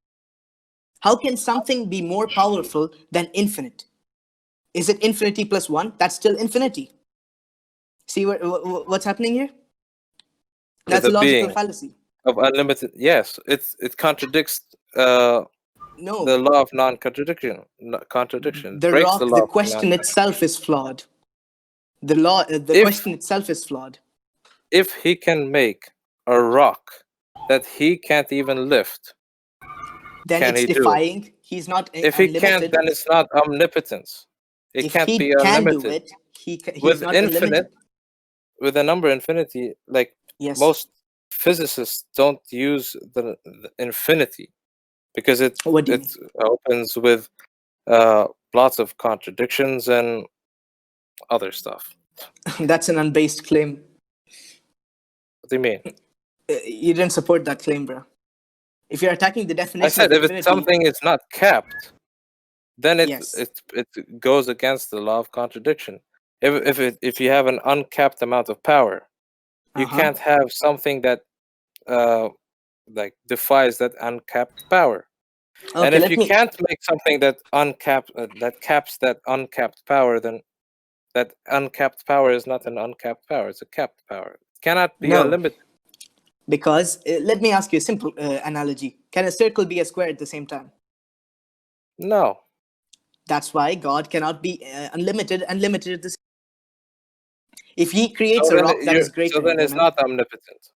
How can something be more powerful than infinite? Is it infinity plus 1? That's still infinity. See what's happening here? That's a logical fallacy. Of unlimited, yes, it contradicts the law of non-contradiction. The question itself is flawed. The question itself is flawed. If he can make a rock that he can't even lift, then it's defying. He's not. If he can't, then it's not omnipotence. It can't be unlimited. he's with not infinite, unlimited. with the number infinity, like Yes. most physicists don't use the infinity because it What do you mean? opens with lots of contradictions and other stuff. That's an unbased claim. What do you mean? You didn't support that claim, bro. If you're attacking the definition I said of if infinity, it's something is not capped, then yes. it goes against the law of contradiction. If you have an uncapped amount of power, you can't have something that like defies that uncapped power. Okay, And if let you me. can't make something that that caps that uncapped power, then that uncapped power is not an uncapped power; it's a capped power. It cannot be No, unlimited. because let me ask you a simple analogy. Can a circle be a square at the same time? No. That's why God cannot be unlimited and limited at the same time. If He creates So a then, rock that is greater then it's than Him, not omnipotent.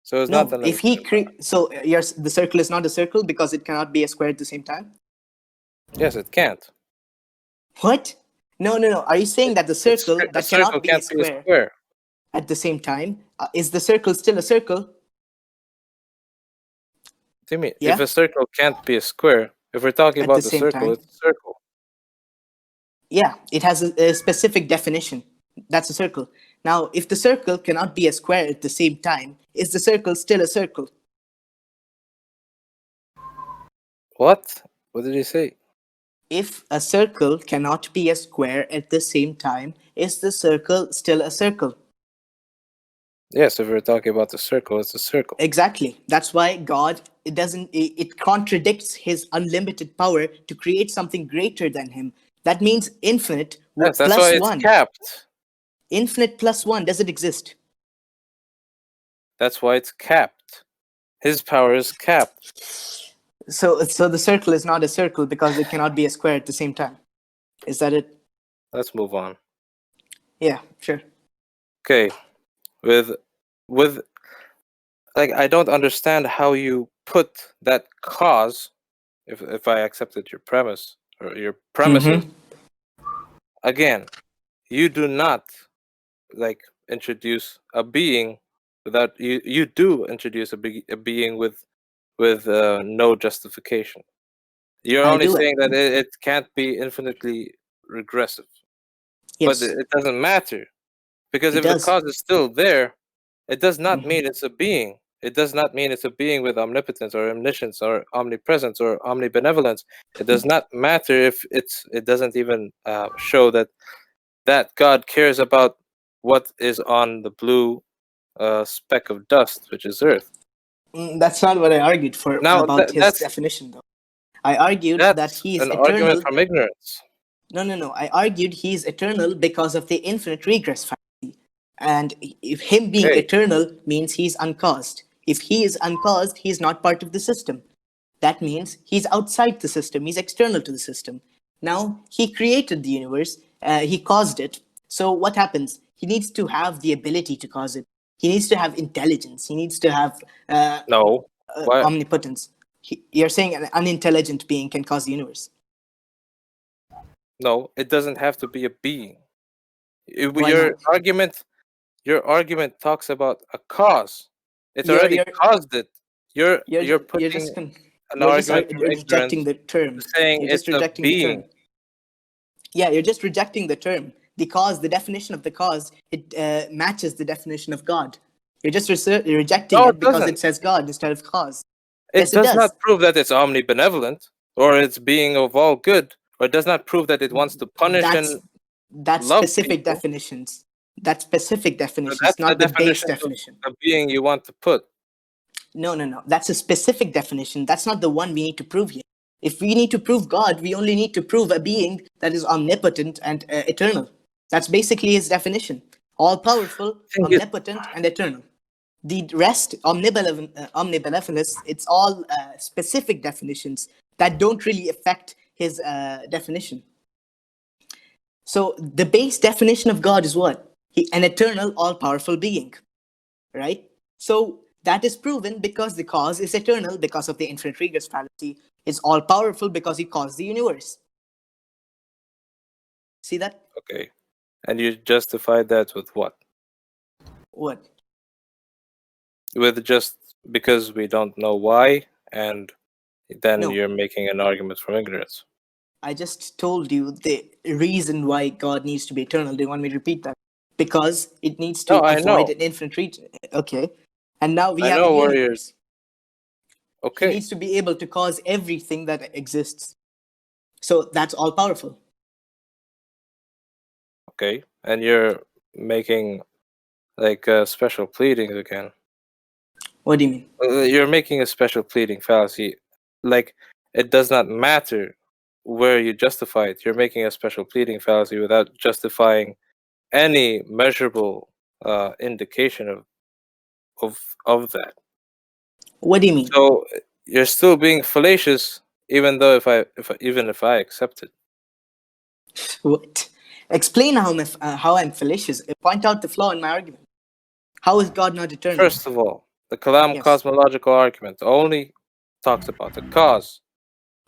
So it's not no. If unlimited. He so yes, the circle is not a circle because it cannot be a square at the same time. Yes, it can't. What? No. Are you saying that the circle A that circle cannot be a can't be a square square. at the same time is the circle still a circle? What do you mean? Yeah? If a circle can't be a square, if we're talking At about the the same circle, time? it's a circle. Yeah, it has a specific definition. That's a circle. Now, if the circle cannot be a square at the same time, is the circle still a circle? What? What did you say? If a circle cannot be a square at the same time, is the circle still a circle? Yes, if we're talking about the circle, it's a circle. Exactly. That's why God, it contradicts his unlimited power to create something greater than him. That means infinite Yes, that's plus why it's one. capped. Infinite plus one, does it exist? That's why it's capped. His power is capped. So the circle is not a circle because it cannot be a square at the same time. Is that it? Let's move on. Yeah, sure. Okay. With like I don't understand how you put that cause, if I accepted your premise or your premises. Again, you do not like introduce a being without you do introduce a being with no justification. You're I only do it. saying that it can't be infinitely regressive. Yes. But it doesn't matter, because It if the does. cause is still there, it does not mean it's a being. It does not mean it's a being with omnipotence or omniscience or omnipresence or omnibenevolence. It does not matter if it doesn't even show that God cares about what is on the blue speck of dust, which is Earth. That's not what I argued for Now about his definition, though. I argued that that's he is an eternal. argument from ignorance. No. I argued he is eternal because of the infinite regress fallacy. And if him being Okay. eternal means he's uncaused. If he is uncaused, he's not part of the system. That means he's outside the system. He's external to the system. Now, he created the universe. He caused it. So what happens? He needs to have the ability to cause it. He needs to have intelligence. He needs to have No. Why? omnipotence. You're saying an unintelligent being can cause the universe. No, it doesn't have to be a being. Why Your not? argument talks about a cause. It's You're- already you're- caused it. You're You're putting just an you're just argument from rejecting ignorance, the term. saying You're just it's a rejecting the being. term. Yeah, you're just rejecting the term. The cause, the definition of the cause, it matches the definition of God. You're just rejecting No, it it because doesn't. it says God instead of cause. It Yes, it does does. not prove that it's omnibenevolent or it's being of all good, or it does not prove that it wants to punish That's love specific people. definitions. That's specific So definitions, that's not the the base definition definition. of a being you want to put. No. That's a specific definition. That's not the one we need to prove here. If we need to prove God, we only need to prove a being that is omnipotent and eternal. That's basically his definition. All-powerful, omnipotent, and eternal. The rest, omnibenevolence, it's all specific definitions that don't really affect his definition. So the base definition of God is what? An eternal, all-powerful being, right? So that is proven because the cause is eternal because of the infinite regress fallacy. It's all-powerful because he caused the universe. See that? Okay. And you justify that with what? What? With just because we don't know why, and then No. you're making an argument from ignorance. I just told you the reason why God needs to be eternal. Do you want me to repeat that? Because it needs to No, I know. avoid an infinite region. Okay. And now we I have know a where you're. universe. He Okay. needs to be able to cause everything that exists. So that's all powerful. Okay. And you're making like special pleadings again. What do you mean? You're making a special pleading fallacy. Like, it does not matter where you justify it. You're making a special pleading fallacy without justifying any measurable indication of that. What do you mean? So you're still being fallacious, even though if I accept it. What? Explain how I'm fallacious. Point out the flaw in my argument. How is God not eternal? First of all, the Kalam Yes. cosmological argument only talks about the cause.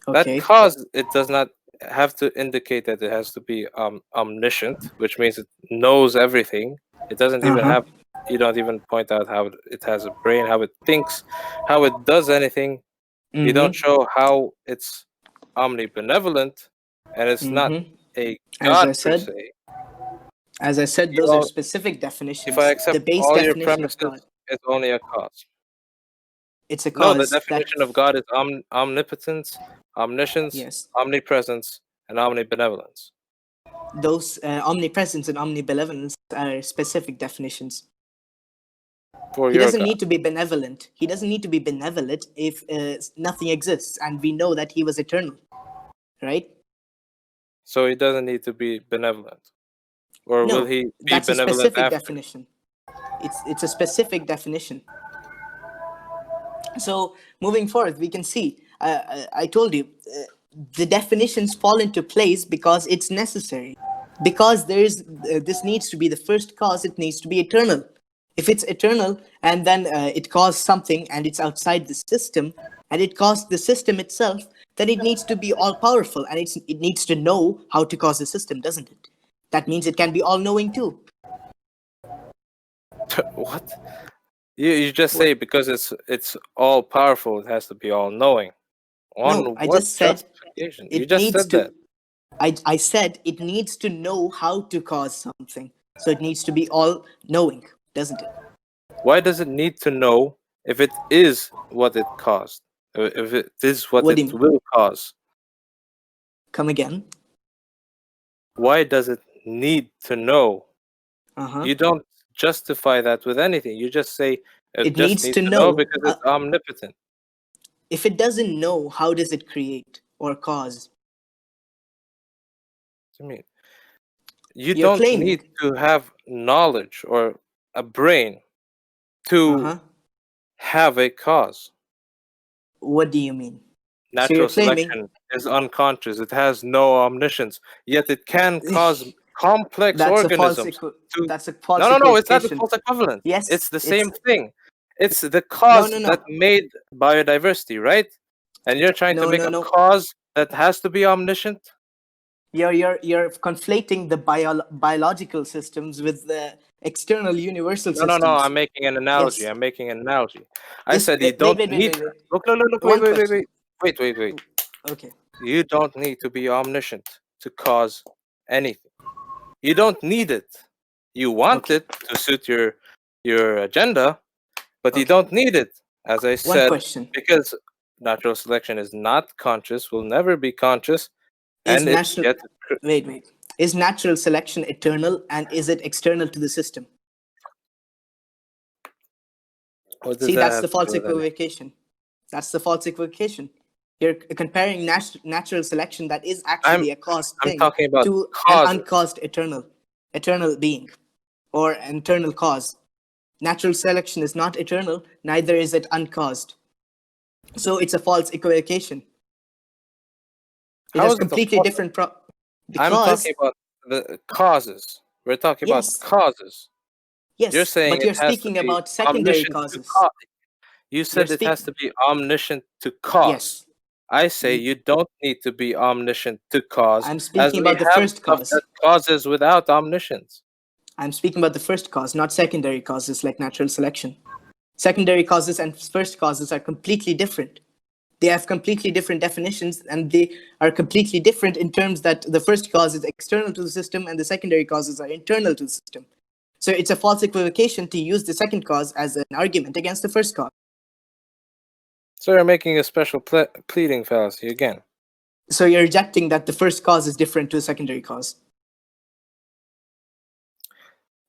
Okay. That cause, it does not have to indicate that it has to be omniscient, which means it knows everything. It doesn't even have. You don't even point out how it has a brain, how it thinks, how it does anything. You don't show how it's omnibenevolent, and it's not a god per se. As I said, those are specific definitions. If I accept the base all your definition of premises, God, it's only a cause. it's a No, cause. the definition of God is omnipotence, omniscience, Yes. omnipresence, and omnibenevolence. Those omnipresence and omnibenevolence are specific definitions. For He your doesn't God. need to be benevolent. He doesn't need to be benevolent if nothing exists, and we know that he was eternal, right? So he doesn't need to be benevolent, or No, will he be that's a benevolent specific after? definition. It's a specific definition. So moving forward, we can see. I told you the definitions fall into place because it's necessary. Because there's this needs to be the first cause. It needs to be eternal. If it's eternal and then it caused something and it's outside the system and it caused the system itself, then it needs to be all powerful and it needs to know how to cause the system, doesn't it? That means it can be all knowing too. What? You just say because it's all powerful, it has to be all knowing. No, I just said justification? it You just needs said to. that. I said it needs to know how to cause something. So it needs to be all knowing, doesn't it? Why does it need to know if it is what it caused? If it is what What do you it mean? will cause? Come again. Why does it need to know? Uh-huh. You don't justify that with anything. You just say It just needs needs to to know. because it's omnipotent. If it doesn't know, how does it create or cause? What do you mean? You You're don't claiming. need to have knowledge or a brain to have a cause. What do you mean? Natural you're claiming- selection is unconscious. It has no omniscience, yet it can cause complex That's organisms. That's a false No, it's not a equivocation. false equivalent. Yes, it's the it's- same thing. It's the cause No. that made biodiversity, right? And you're trying to make a cause that has to be omniscient. You're conflating the biological systems with the external universal systems. No. I'm making an analogy. Yes. I'm making an analogy. I said you don't need. Look. One Wait. Okay. You don't need to be omniscient to cause anything. You don't need it. You want it to suit your agenda, but you don't need it. As I said, question. because natural selection is not conscious, will never be conscious, Is and it's yet. Wait. Is natural selection eternal and is it external to the system? See, that's the false equivocation. That's the false equivocation. You're comparing natural selection that is actually a caused thing talking about to causes. an uncaused eternal being or an eternal cause. Natural selection is not eternal, neither is it uncaused. So it's a false equivocation. It has completely different I'm talking about the causes. We're talking about causes. Yes, you're saying but you're speaking about secondary causes. You said it has to be omniscient to cause. Yes. I say you don't need to be omniscient to cause, I'm as speaking we about the have first stuff cause. that causes without omniscience. I'm speaking about the first cause, not secondary causes like natural selection. Secondary causes and first causes are completely different. They have completely different definitions, and they are completely different in terms that the first cause is external to the system and the secondary causes are internal to the system. So it's a false equivocation to use the second cause as an argument against the first cause. So you're making a special pleading fallacy again. So you're rejecting that the first cause is different to the secondary cause.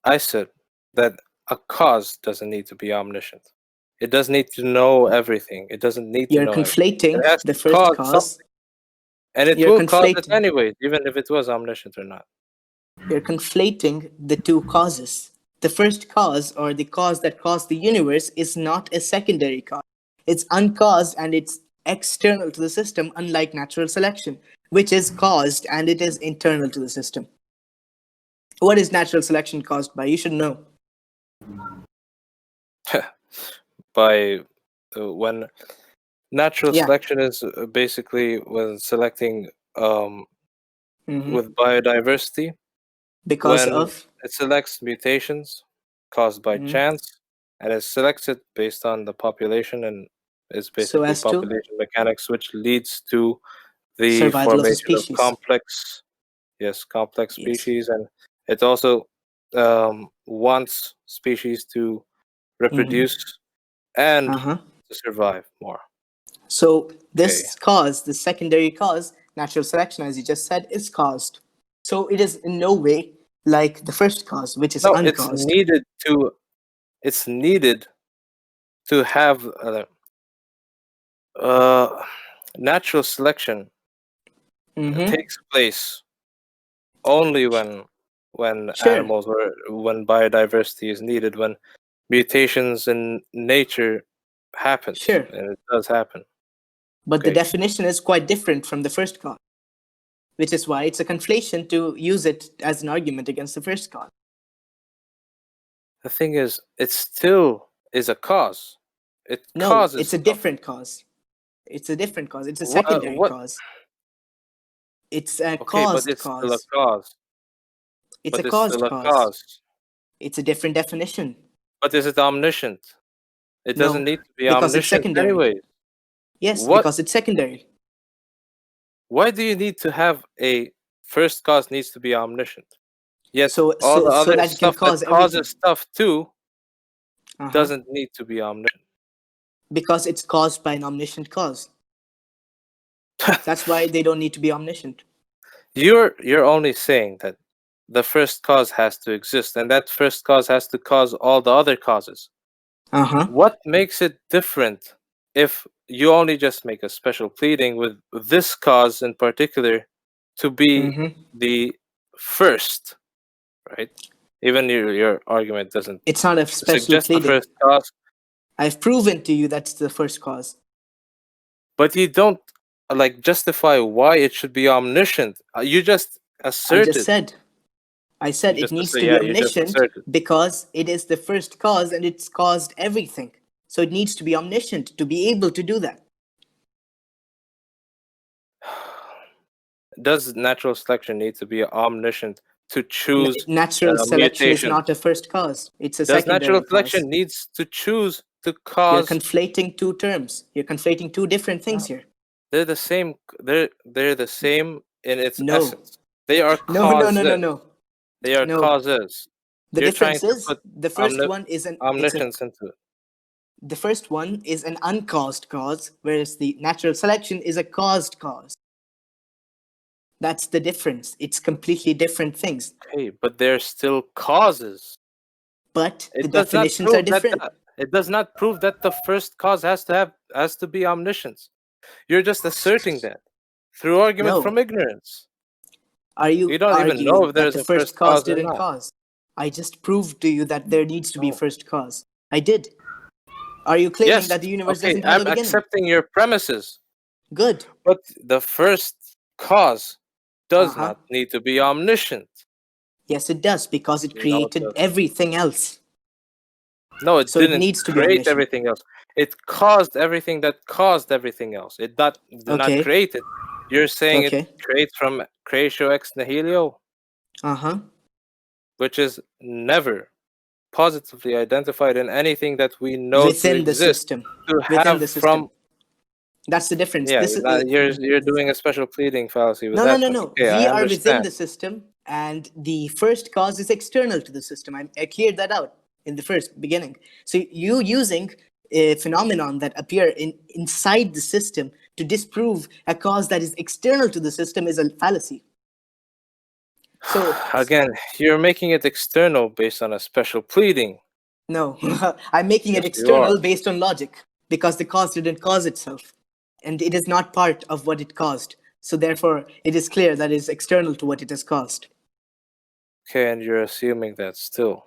I said that a cause doesn't need to be omniscient. It doesn't need to know everything. It doesn't need to You're know everything. conflating It has the to first cause cause. something. And it You're will cause it conflating. anyways, even if it was omniscient or not. You're conflating the two causes. The first cause, or the cause that caused the universe, is not a secondary cause. It's uncaused and it's external to the system, unlike natural selection, which is caused and it is internal to the system. What is natural selection caused by? You should know. By when natural Yeah. selection is basically when selecting Mhm. with biodiversity, Because when of it selects mutations caused by Mhm. chance, and it selects it based on the population, and it's so basically as to population mechanics, which leads to the survival of the formation of species. complex Yes. species, and it also wants species to reproduce and Uh-huh. to survive more. So this cause, the secondary cause, natural selection, as you just said, is caused. So it is in no way like the first cause, which is No, uncaused. it's needed to have natural selection Mhm. takes place only when Sure. animals or when biodiversity is needed, when mutations in nature happens, Sure. and it does happen. But the Okay. definition is quite different from the first cause, which is why it's a conflation to use it as an argument against the first cause. The thing is, it still is a cause. It No, causes it's a stuff. different cause. It's a different cause. It's a secondary What? cause. It's a Okay, but caused it's still a cause. cause. It's a But it's caused still a cause. cause. It's a different definition. But is it omniscient? It No, doesn't need to be because it's omniscient secondary. anyways. Yes, What? because it's secondary. Why do you need to have a first cause needs to be omniscient? Yet So all the other that it can stuff cause that everything. causes stuff too Uh-huh. doesn't need to be omniscient. Because it's caused by an omniscient cause. That's why they don't need to be omniscient. You're only saying that the first cause has to exist, and that first cause has to cause all the other causes. Uh-huh. What makes it different if you only just make a special pleading with this cause in particular to be Mm-hmm. the first, right? Even your argument doesn't It's not a special suggest the pleading. first cause, I've proven to you that's the first cause. but you don't like justify why it should be omniscient. You just asserted. I said You it just needs asser- to be yeah, you just omniscient asserted. because it is the first cause and it's caused everything. So it needs to be omniscient to be able to do that. Does natural selection need to be omniscient to choose Natural selection is mutations? not a first cause. It's a Does secondary natural cause. selection needs to choose to You're cause? conflating two terms. You're conflating two different things here. They're the same. They're the same in its No. essence. They are No, causes. no. They are No. causes. The You're trying difference to is put the first one is omniscience into it. the first one is an uncaused cause, whereas the natural selection is a caused cause. That's the difference. It's completely different things. Okay, but they're still causes. But the It does not definitions are prove that. different. It does not prove that the first cause has to be omniscience. You're just asserting that through argument No. from ignorance. Are you You don't even know arguing if that there's the a first first cause cause or didn't not. cause? I just proved to you that there needs to be No. first cause. I did. Are you claiming Yes. that the universe Okay, doesn't have a I'm beginning? accepting your premises. Good. But the first cause does Uh-huh. not need to be omniscient. Yes, it does, because it No, it created doesn't. everything else. No, it So it didn't needs to be create omniscient. everything else. it caused everything that caused everything else. It did not Okay. create it. You're saying Okay. it creates from creatio ex nihilo, Uh-huh. which is never positively identified in anything that we know to Within the exist. system. To Within have the system. from That's the difference. yeah, This is you're doing a special pleading fallacy with no, that. no, one. no. Okay, We I are within understand. the system, and the first cause is external to the system. I cleared that out in the first beginning. So you using a phenomenon that appear inside the system to disprove a cause that is external to the system is a fallacy. So Again, you're making it external based on a special pleading. no, I'm making it Yes, you external are. based on logic because the cause didn't cause itself, and it is not part of what it caused. So therefore, it is clear that it is external to what it has caused. Okay, and you're assuming that still.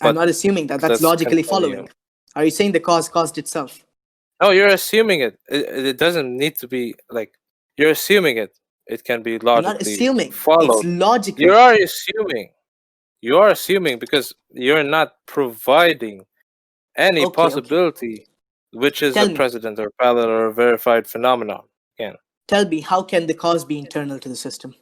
I'm But not assuming that. That's let's logically continue. following. Are you saying the cause caused itself? No, you're assuming it. It doesn't need to be like you're assuming it. It can be I'm logically not assuming. followed. It's logical. You are assuming. You are assuming because you're not providing any Okay, possibility, which is Tell a me. precedent or parallel or verified phenomenon. Again, Tell me, how can the cause be internal to the system?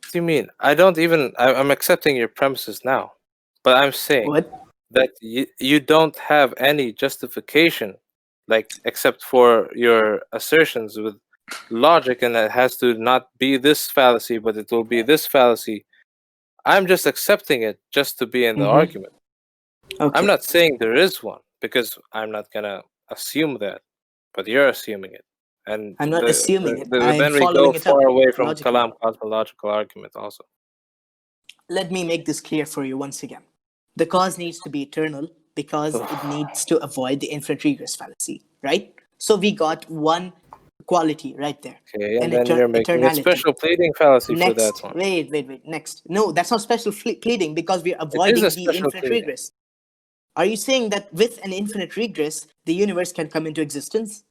what do you mean? I'm accepting your premises now, but I'm saying What? that you don't have any justification, like except for your assertions with logic, and it has to not be this fallacy, but it will be this fallacy. I'm just accepting it just to be in the argument. Okay. I'm not saying there is one because I'm not gonna assume that, but you're assuming it. And I'm not assuming it. I'm then we go following it far up away from logically. kalam cosmological argument also. Let me make this clear for you once again. The cause needs to be eternal because it needs to avoid the infinite regress fallacy, right? So we got one quality right there. Okay, and An then you're making a eternality. special pleading fallacy for that Next, one. wait. Next. No, that's not special pleading because we're It is avoiding a the special infinite pleading. regress. Are you saying that with an infinite regress, the universe can come into existence?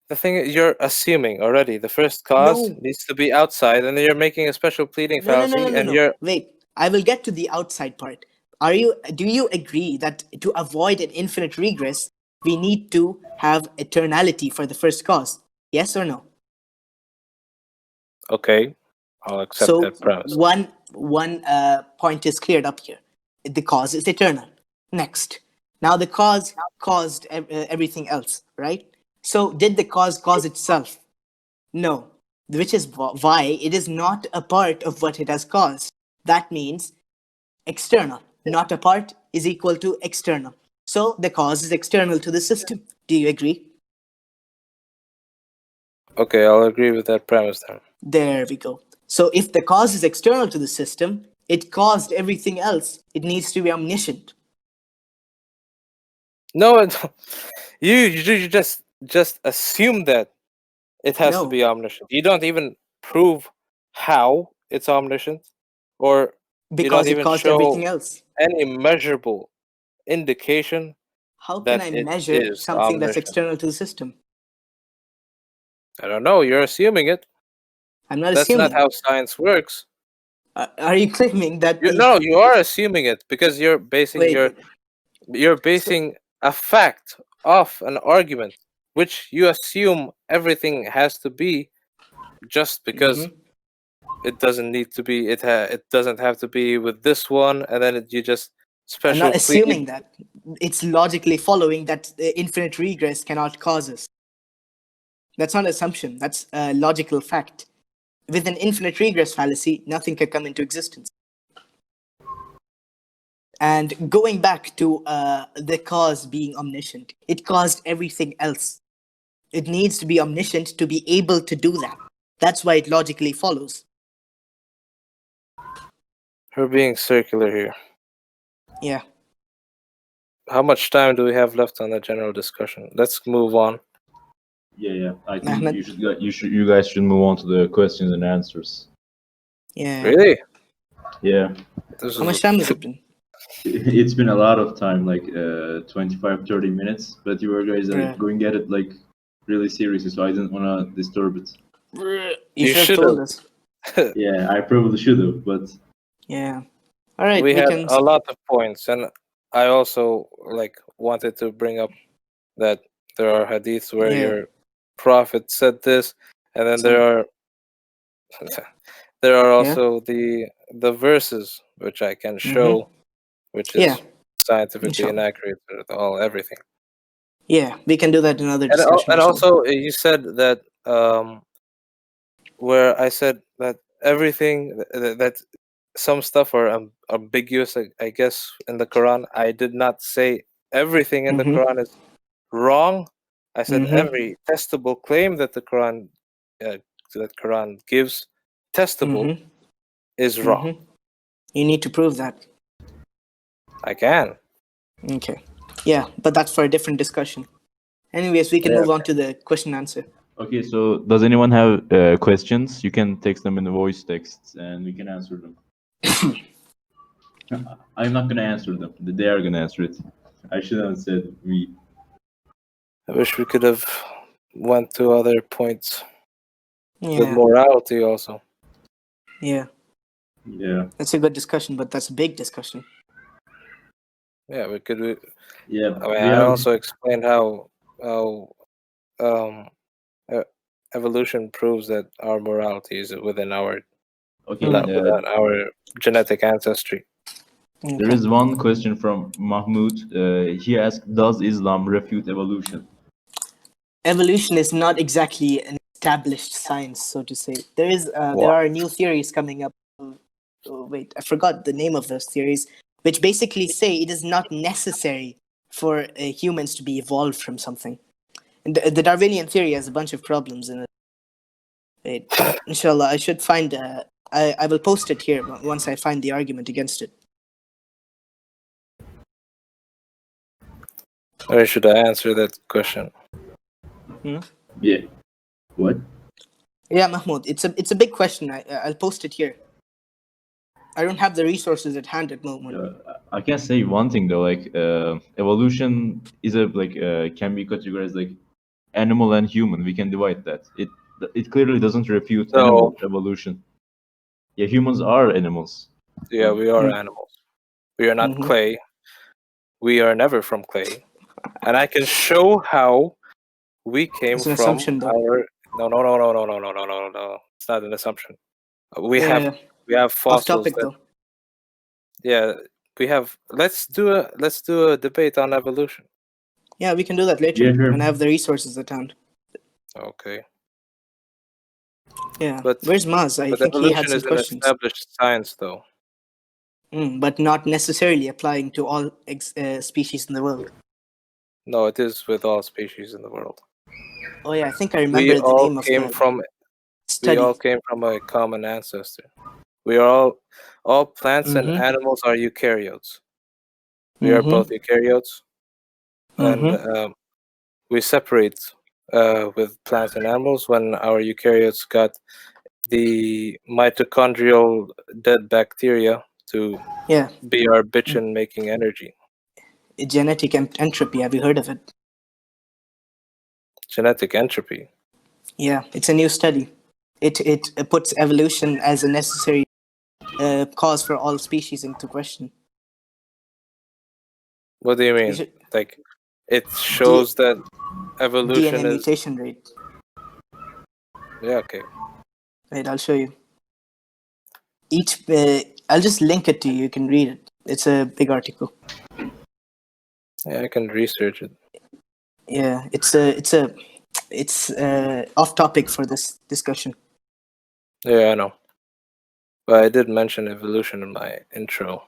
The thing is, you're assuming already the first cause No. needs to be outside, and then you're making a special pleading fallacy, and you're Wait, I will get to the outside part. Do you agree that to avoid an infinite regress, we need to have eternality for the first cause? Yes or no? okay. I'll accept So that premise. one point is cleared up here. The cause is eternal. Next, now the cause caused everything else, right? So did the cause cause itself? No, which is why it is not a part of what it has caused. That means external, not a part, is equal to external. So the cause is external to the system. Do you agree? Okay, I'll agree with that premise then. There we go. So if the cause is external to the system, it caused everything else. It needs to be omniscient. No, you just assume that it has to No. be omniscient. You don't even prove how it's omniscient, or you Because don't it even caused show everything else. any measurable indication How can that I it measure is something that's omniscient. external to the system? I don't know. You're assuming it. I'm not That's assuming. not how science works. Are you claiming that No, you are assuming it because you're basing Wait. you're basing a fact off an argument, which you assume everything has to be just because it doesn't need to be. It doesn't have to be with this one, and then you just I'm special not plead. assuming that. It's logically following that the infinite regress cannot cause us. That's not an assumption. That's a logical fact. With an infinite regress fallacy, nothing can come into existence. And going back to the cause being omniscient, it caused everything else. It needs to be omniscient to be able to do that. That's why it logically follows. We're being circular here. Yeah. How much time do we have left on the general discussion? Let's move on. Yeah. I think Ahmed? you guys should move on to the questions and answers. Yeah. Really? Yeah. How much time has it been? It's been a lot of time, like 25, 30 minutes, but you guys are Bruh. going at it like really seriously, so I didn't want to disturb it. You should have should've. told us. Yeah, I probably should have, but Yeah. All right. We had can. a lot of points, and I also wanted to bring up that there are hadiths where Yeah. your prophet said this, and then So- there are Yeah. also the verses which I can show, which is Yeah. scientifically Inshallah. inaccurate with everything. Yeah, we can do that in another And, discussion. and inshallah. also you said that where I said that everything that some stuff are ambiguous, I guess, in the Quran. I did not say everything in the Quran is wrong. I said every testable claim that the Quran gives testable is wrong. You need to prove that. I can. Okay. Yeah, but that's for a different discussion. Anyways, we can Yeah. move on to the question answer. Okay, so does anyone have questions? You can text them in the voice texts and we can answer them. I'm not going to answer them. They are going to answer it. I should have said we. I wish we could have went to other points with Yeah, morality also. yeah. Yeah. That's a good discussion, but that's a big discussion. Yeah, we could. Yeah. I mean, I also explained how evolution proves that our morality is within our Okay. within our genetic ancestry. There is one question from Mahmoud. He asked, "Does Islam refute evolution?" Evolution is not exactly an established science, so to say. There are new theories coming up. Wait, I forgot the name of those theories, which basically say it is not necessary for humans to be evolved from something. And the Darwinian theory has a bunch of problems in it. Wait, inshallah, I should find. I will post it here once I find the argument against it. Or should I answer that question? Yeah. What? Yeah, Mahmoud, it's a big question. I'll post it here. I don't have the resources at hand at the moment. I can say one thing though, like evolution is can be categorized like animal and human. We can divide that. It clearly doesn't refute animal evolution. Yeah, humans are animals. Yeah, we are animals. We are not clay. We are never from clay. And I can show how we came It's an from assumption, though. our. No. It's not an assumption. We have Off fossils. topic, though. Yeah, we have. Let's do a debate on evolution. Yeah, we can do that later when I have the resources at hand. Okay. Yeah, But where's Maz? I think he had evolution some is an questions. established science, though. But not necessarily applying to all species in the world. No, it is with all species in the world. Oh yeah, I think I remember the name of the study. We all came from a common ancestor. We are all plants and animals are eukaryotes. We are both eukaryotes, and we separate with plants and animals when our eukaryotes got the mitochondrial dead bacteria to be our bitchin' making energy. Genetic entropy, have you heard of it? Genetic entropy. Yeah, it's a new study. It puts evolution as a necessary cause for all species into question. What do you mean? Like, it shows that evolution DNA is mutation rate. Yeah, okay. Wait, I'll show you. I'll just link it to you. You can read it. It's a big article. Yeah, I can research it. Yeah, it's off topic for this discussion. Yeah, I know. But I did mention evolution in my intro.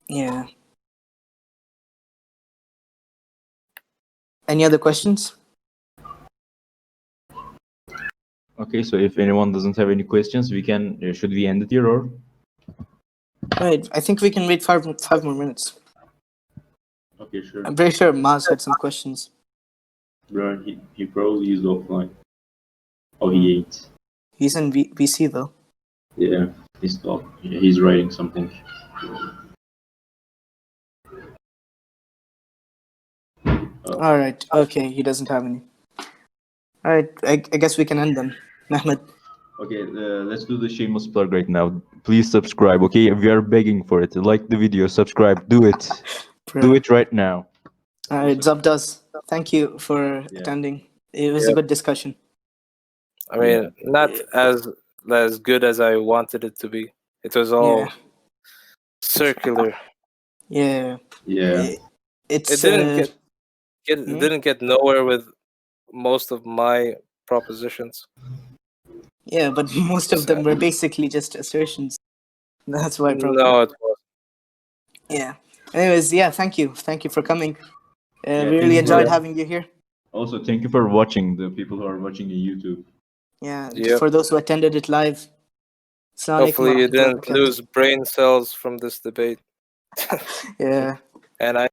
Yeah. Any other questions? Okay, so if anyone doesn't have any questions, we can. Should we end it here or? Right, I think we can wait five more minutes. Okay, sure. I'm very sure Maz had some questions. Bro, he probably is offline. Oh, he ate. He's in VC though. Yeah, he's writing something. All right. Okay, he doesn't have any. All right. I guess we can end then, Mehmet. Okay, let's do the shameless plug right now. Please subscribe. Okay, we are begging for it. Like the video, subscribe, do it. Do it right now. All right, zopdoz. Thank you for Yeah. attending. It was a good discussion. I mean, not as good as I wanted it to be. It was all circular. Yeah. Yeah. It's It didn't get nowhere with most of my propositions. yeah, but most of them were basically just assertions. That's why. No, it was. Yeah. Anyways, yeah. Thank you for coming. Yeah, We really enjoyed having you here. Also, thank you for watching, the people who are watching on YouTube. Yeah. Yep. For those who attended it live. Hopefully you didn't lose brain cells from this debate. Yeah. And I